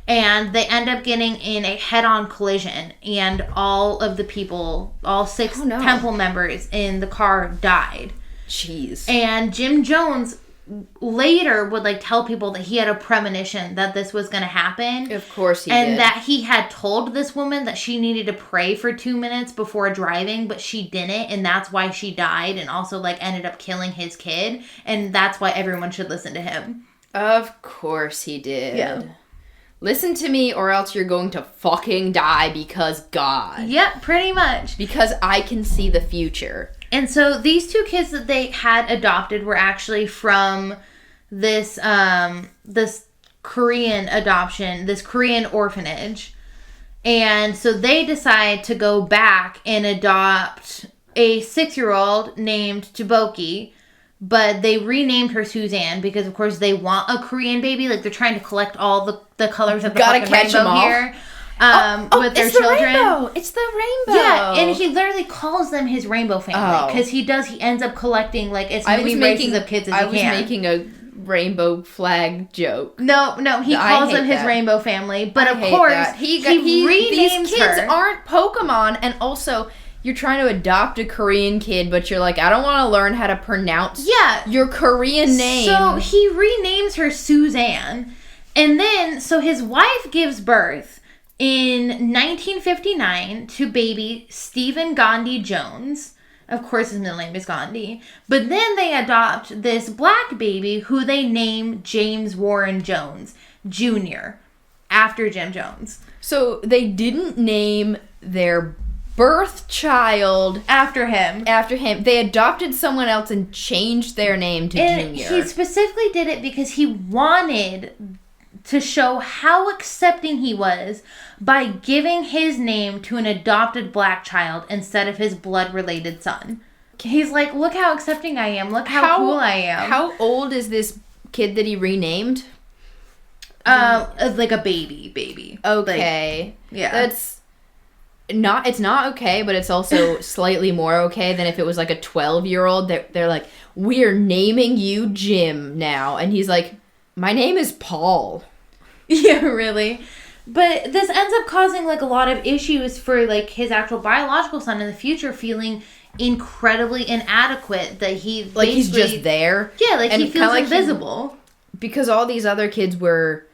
and they end up getting in a head-on collision, and all of the people, all 6 temple members in the car died. Jeez. And Jim Jones later would, like, tell people that he had a premonition that this was going to happen. Of course he did. And that he had told this woman that she needed to pray for 2 minutes before driving, but she didn't, and that's why she died, and also, like, ended up killing his kid, and that's why everyone should listen to him. Of course he did. Yeah. listen to me or else you're going to fucking die because God. Yep, pretty much. Because I can see the future. And so these 2 kids that they had adopted were actually from this this Korean adoption, this Korean orphanage. And so they decide to go back and adopt a 6-year-old named Tuboki, but they renamed her Suzanne because, of course, they want a Korean baby. Like, they're trying to collect all the colors of the fucking rainbow here with their children. Rainbow. It's the rainbow. Yeah, and he literally calls them his rainbow family because he ends up collecting, like, as many races of kids as he can. I was making a rainbow flag joke. No, he calls them his rainbow family, but of course he renames these kids her. Aren't Pokemon, and also you're trying to adopt a Korean kid, but you're like, I don't want to learn how to pronounce your Korean name. So he renames her Suzanne, and then so his wife gives birth in 1959 to baby Stephen Gandhi Jones. Of course, his middle name is Gandhi. But then they adopt this black baby who they name James Warren Jones Jr. after Jim Jones. So they didn't name their birth child after him. They adopted someone else and changed their name to Junior. He specifically did it because he wanted to show how accepting he was by giving his name to an adopted black child instead of his blood-related son. He's like, look how accepting I am. Look how cool I am. How old is this kid that he renamed? Like a baby. Okay. Like, yeah. That's not, it's not okay, but it's also slightly more okay than if it was like a 12-year-old. They're like, we're naming you Jim now. And he's like, my name is Paul. Yeah, really. But this ends up causing, like, a lot of issues for, like, his actual biological son in the future, feeling incredibly inadequate that he like he's just there. Yeah, like he feels invisible. Because all these other kids were,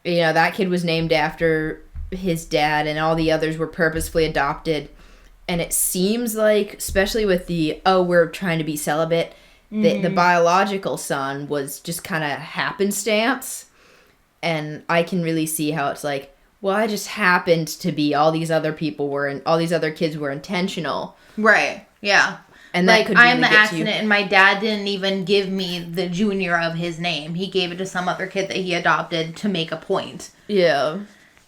you know, that kid was named after his dad and all the others were purposefully adopted. And it seems like, especially with the, we're trying to be celibate, the biological son was just kind of happenstance. And I can really see how it's like, well, I just happened to be, all these other kids were intentional. Right. Yeah. And that could really I'm the accident, and my dad didn't even give me the junior of his name. He gave it to some other kid that he adopted to make a point. Yeah.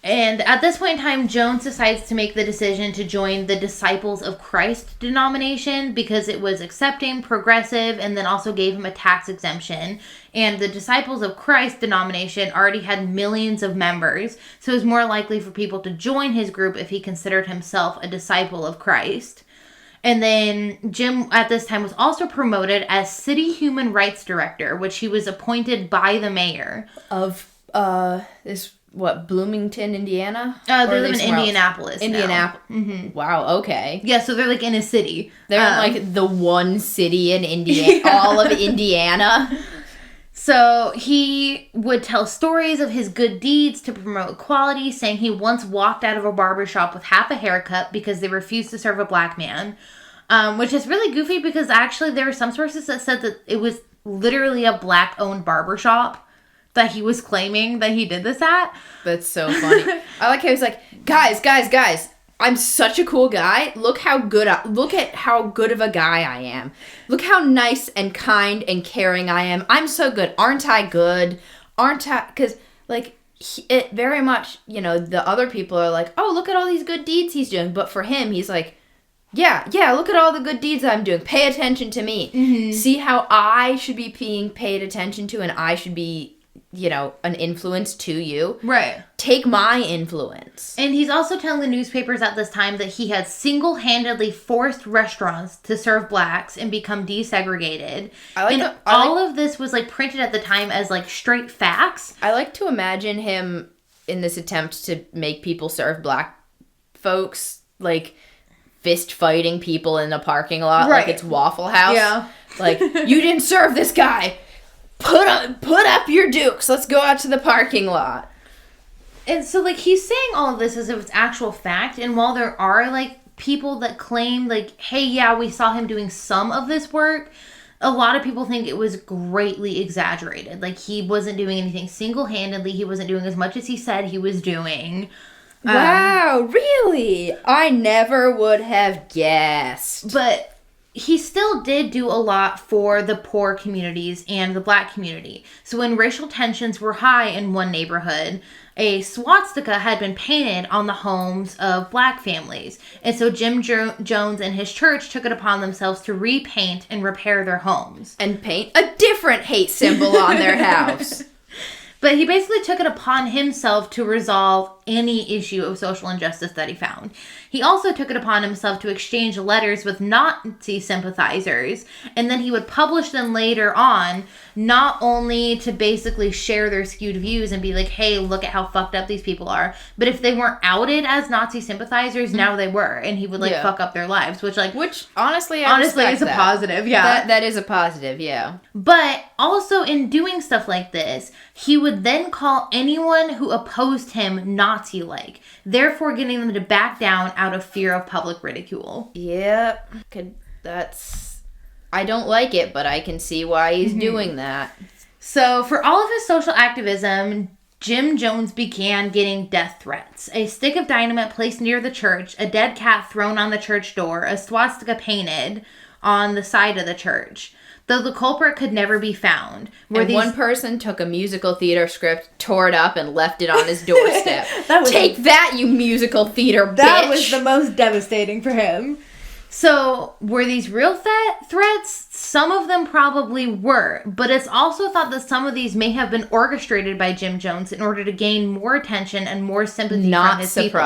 And at this point in time, Jones decides to make the decision to join the Disciples of Christ denomination because it was accepting, progressive, and then also gave him a tax exemption. And the Disciples of Christ denomination already had millions of members, so it was more likely for people to join his group if he considered himself a disciple of Christ. And then Jim, at this time, was also promoted as City Human Rights Director, which he was appointed by the mayor. Of, Bloomington, Indiana? They live in Indianapolis. Indianapolis. Mm-hmm. Wow, okay. Yeah, so they're like in a city. They're in like the one city in Indiana, all of Indiana. So he would tell stories of his good deeds to promote equality, saying he once walked out of a barbershop with half a haircut because they refused to serve a black man. Which is really goofy because actually there were some sources that said that it was literally a black-owned barbershop that he was claiming that he did this at. That's so funny. I like how he's like, guys, I'm such a cool guy. Look at how good of a guy I am. Look how nice and kind and caring I am. I'm so good. Aren't I good? Because, like, it very much, you know, the other people are like, oh, look at all these good deeds he's doing. But for him, he's like, yeah, look at all the good deeds I'm doing. Pay attention to me. Mm-hmm. See how I should be being paid attention to and I should be, you know, an influence to you. Right. Take my influence. And he's also telling the newspapers at this time that he had single-handedly forced restaurants to serve blacks and become desegregated. All of this was, like, printed at the time as, like, straight facts. I like to imagine him in this attempt to make people serve black folks, like, fist fighting people in a parking lot, right, like it's Waffle House. Yeah. Like, you didn't serve this guy. Put up your dukes. Let's go out to the parking lot. And so, like, he's saying all of this as if it's actual fact. And while there are, like, people that claim, like, hey, yeah, we saw him doing some of this work, a lot of people think it was greatly exaggerated. Like, he wasn't doing anything single-handedly. He wasn't doing as much as he said he was doing. Wow, really? I never would have guessed. But he still did do a lot for the poor communities and the black community. So when racial tensions were high in one neighborhood, a swastika had been painted on the homes of black families. And so Jim Jones and his church took it upon themselves to repaint and repair their homes. And paint a different hate symbol on their house. But he basically took it upon himself to resolve any issue of social injustice that he found. He also took it upon himself to exchange letters with Nazi sympathizers, and then he would publish them later on, not only to basically share their skewed views and be like, hey, look at how fucked up these people are, but if they weren't outed as Nazi sympathizers, now they were, and he would, fuck up their lives, which honestly is a positive, yeah. That is a positive, yeah. But also in doing stuff like this, he would then call anyone who opposed him Nazi-like, therefore getting them to back down out of fear of public ridicule. Yep. I don't like it, but I can see why he's doing that. So, for all of his social activism, Jim Jones began getting death threats. A stick of dynamite placed near the church, a dead cat thrown on the church door, a swastika painted on the side of the church. Though the culprit could never be found. One person took a musical theater script, tore it up, and left it on his doorstep. Take that, you musical theater bitch! That was the most devastating for him. So, were these real threats? Some of them probably were, but it's also thought that some of these may have been orchestrated by Jim Jones in order to gain more attention and more sympathy from his people.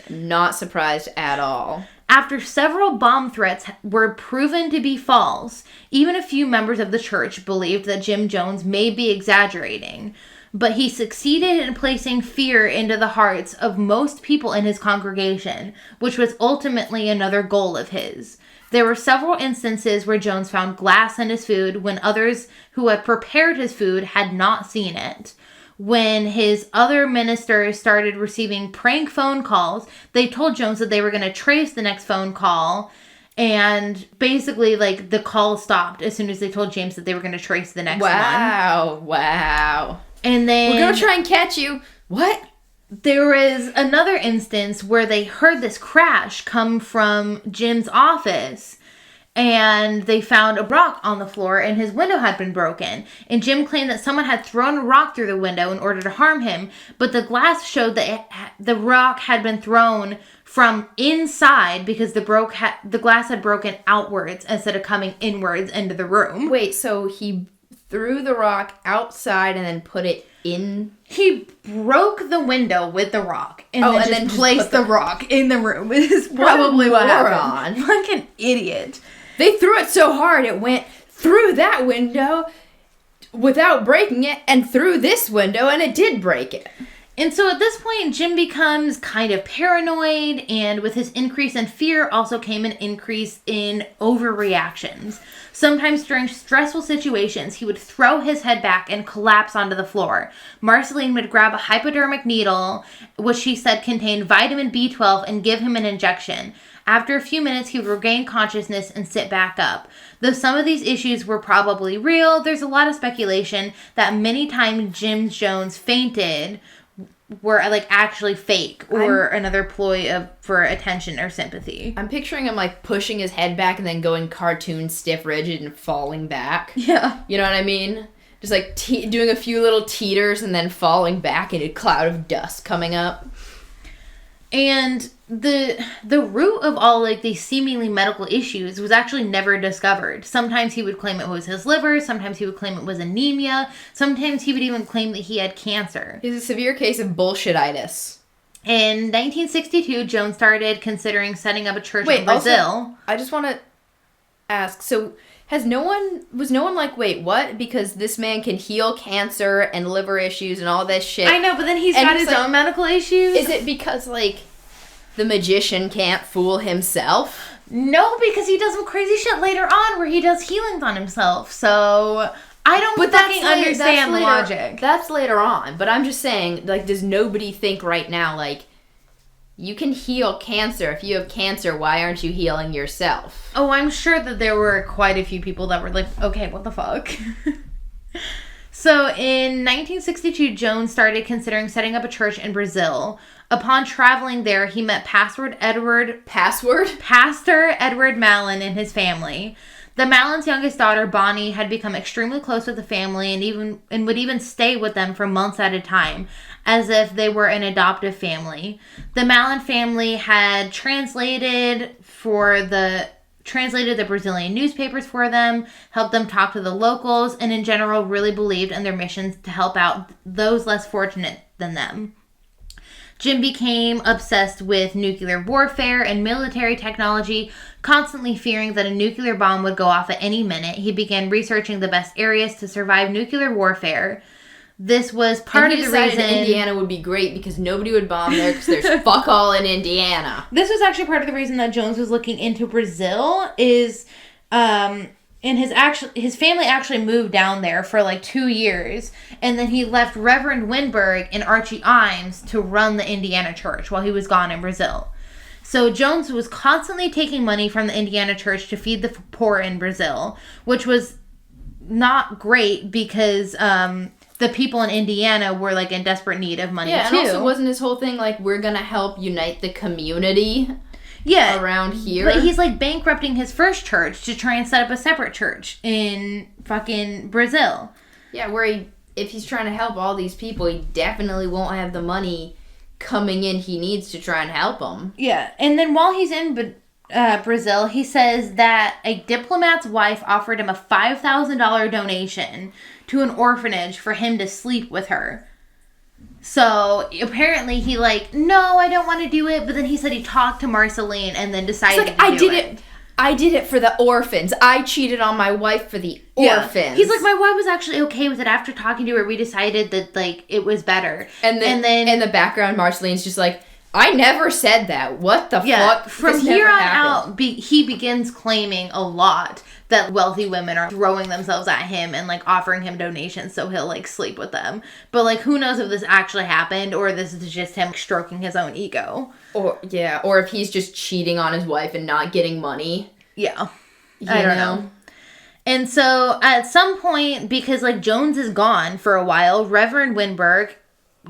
Not surprised at all. After several bomb threats were proven to be false, even a few members of the church believed that Jim Jones may be exaggerating. But he succeeded in placing fear into the hearts of most people in his congregation, which was ultimately another goal of his. There were several instances where Jones found glass in his food when others who had prepared his food had not seen it. When his other ministers started receiving prank phone calls, they told Jones that they were going to trace the next phone call. And basically, the call stopped as soon as they told James that they were going to trace the next one. Wow. And then... we're going to try and catch you. What? There was another instance where they heard this crash come from Jim's office. And they found a rock on the floor, and his window had been broken. And Jim claimed that someone had thrown a rock through the window in order to harm him. But the glass showed that the rock had been thrown from inside because the glass had broken outwards instead of coming inwards into the room. Wait, so he threw the rock outside and then put it in? He broke the window with the rock and then placed the rock in the room. It is probably what happened. Like an idiot. They threw it so hard it went through that window without breaking it and through this window, and it did break it. And so at this point, Jim becomes kind of paranoid, and with his increase in fear also came an increase in overreactions. Sometimes during stressful situations, he would throw his head back and collapse onto the floor. Marceline would grab a hypodermic needle, which she said contained vitamin B12, and give him an injection. After a few minutes, he would regain consciousness and sit back up. Though some of these issues were probably real, there's a lot of speculation that many times Jim Jones fainted were actually fake or another ploy for attention or sympathy. I'm picturing him pushing his head back and then going cartoon stiff rigid and falling back. Yeah. You know what I mean? Just doing a few little teeters and then falling back in a cloud of dust coming up. And the root of all these seemingly medical issues was actually never discovered. Sometimes he would claim it was his liver, sometimes he would claim it was anemia, sometimes he would even claim that he had cancer. He's a severe case of bullshititis. In 1962, Jones started considering setting up a church in Brazil. Also, I just want to ask, so was no one like, wait, what? Because this man can heal cancer and liver issues and all this shit. I know, but then he's got his own medical issues. Is it because, the magician can't fool himself? No, because he does some crazy shit later on where he does healings on himself. So I don't understand the logic. That's later on. But I'm just saying, does nobody think right now, you can heal cancer. If you have cancer, why aren't you healing yourself? Oh, I'm sure that there were quite a few people that were like, okay, what the fuck? So in 1962, Jones started considering setting up a church in Brazil. Upon traveling there, he met Pastor Edward Mallon and his family. The Mallon's youngest daughter, Bonnie, had become extremely close with the family and would even stay with them for months at a time, as if they were an adoptive family. The Mallon family had translated the Brazilian newspapers for them, helped them talk to the locals, and in general really believed in their missions to help out those less fortunate than them. Jim became obsessed with nuclear warfare and military technology, constantly fearing that a nuclear bomb would go off at any minute. He began researching the best areas to survive nuclear warfare. This was part of the reason Indiana would be great because nobody would bomb there because there's fuck all in Indiana. This was actually part of the reason that Jones was looking into Brazil is and his family actually moved down there for like 2 years, and then he left Reverend Winberg and Archie Imes to run the Indiana church while he was gone in Brazil. So Jones was constantly taking money from the Indiana church to feed the poor in Brazil, which was not great because the people in Indiana were like in desperate need of money too. Yeah, and also wasn't his whole thing like, we're gonna help unite the community? Yeah, around here. But he's like bankrupting his first church to try and set up a separate church in fucking Brazil. Yeah, where if he's trying to help all these people, he definitely won't have the money coming in he needs to try and help them. Yeah, and then while he's in Brazil, he says that a diplomat's wife offered him a $5,000 donation to an orphanage for him to sleep with her. So, apparently he no, I don't want to do it, but then he said he talked to Marceline and then decided to do it. I did it for the orphans. I cheated on my wife for the orphans. He's like, my wife was actually okay with it. After talking to her, we decided that, it was better. And then in the background, Marceline's just like, I never said that. What the fuck? From here on out, he begins claiming a lot that wealthy women are throwing themselves at him and offering him donations so he'll sleep with them. But who knows if this actually happened or this is just him stroking his own ego. Or if he's just cheating on his wife and not getting money. Yeah. I don't know. And so at some point, because Jones is gone for a while, Reverend Winberg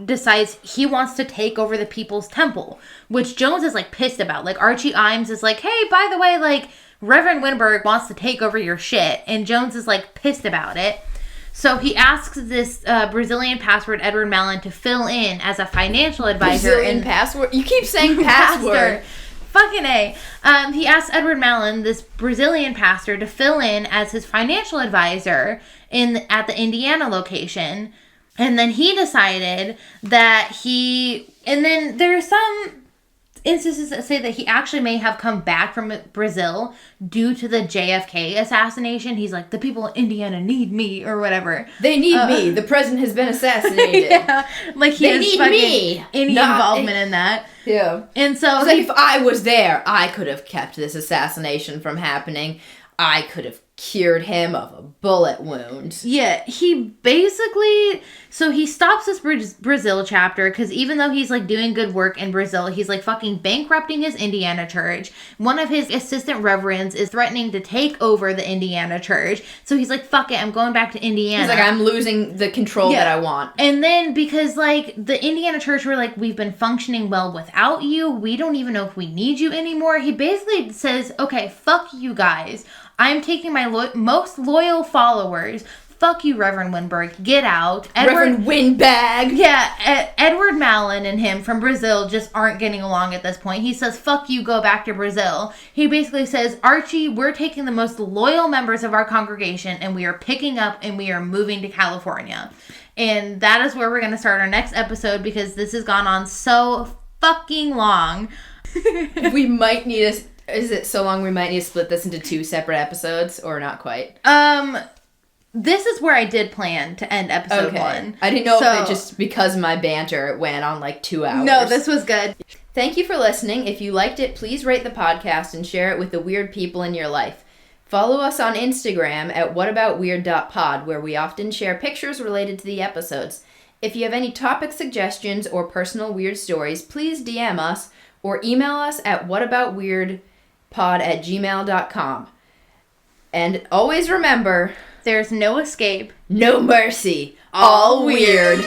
decides he wants to take over the People's Temple, which Jones is pissed about. Archie Imes is hey, by the way, Reverend Winberg wants to take over your shit, and Jones is pissed about it. So he asks this Brazilian password Edward Mallon to fill in as a financial advisor. Brazilian password? You keep saying password. Fucking A. He asked Edward Mallon, this Brazilian pastor, to fill in as his financial advisor at the Indiana location. And then he decided that and then there's some instances that say that he actually may have come back from Brazil due to the JFK assassination. He's like, the people in Indiana need me, or whatever. They need me. The president has been assassinated. Yeah. They need me. Any involvement in that. Yeah. And so if I was there, I could have kept this assassination from happening. I could have cured him of a bullet wound. Yeah, he basically... So he stops this Brazil chapter because even though he's doing good work in Brazil, he's fucking bankrupting his Indiana church. One of his assistant reverends is threatening to take over the Indiana church. So he's fuck it, I'm going back to Indiana. He's I'm losing the control that I want. And then because the Indiana church were we've been functioning well without you. We don't even know if we need you anymore. He basically says, okay, fuck you guys. I'm taking my most loyal followers. Fuck you, Reverend Winberg. Get out. Reverend Windbag. Yeah, Edward Mallon and him from Brazil just aren't getting along at this point. He says, fuck you, go back to Brazil. He basically says, Archie, we're taking the most loyal members of our congregation and we are picking up and we are moving to California. And that is where we're going to start our next episode because this has gone on so fucking long. We might need Is it so long we might need to split this into 2 separate episodes, or not quite? This is where I did plan to end episode 1. I didn't know if it just because of my banter it went on 2 hours. No, this was good. Thank you for listening. If you liked it, please rate the podcast and share it with the weird people in your life. Follow us on Instagram at whataboutweird.pod, where we often share pictures related to the episodes. If you have any topic suggestions or personal weird stories, please DM us or email us at whataboutweirdpod@gmail.com. And always remember, there's no escape, no mercy, all weird.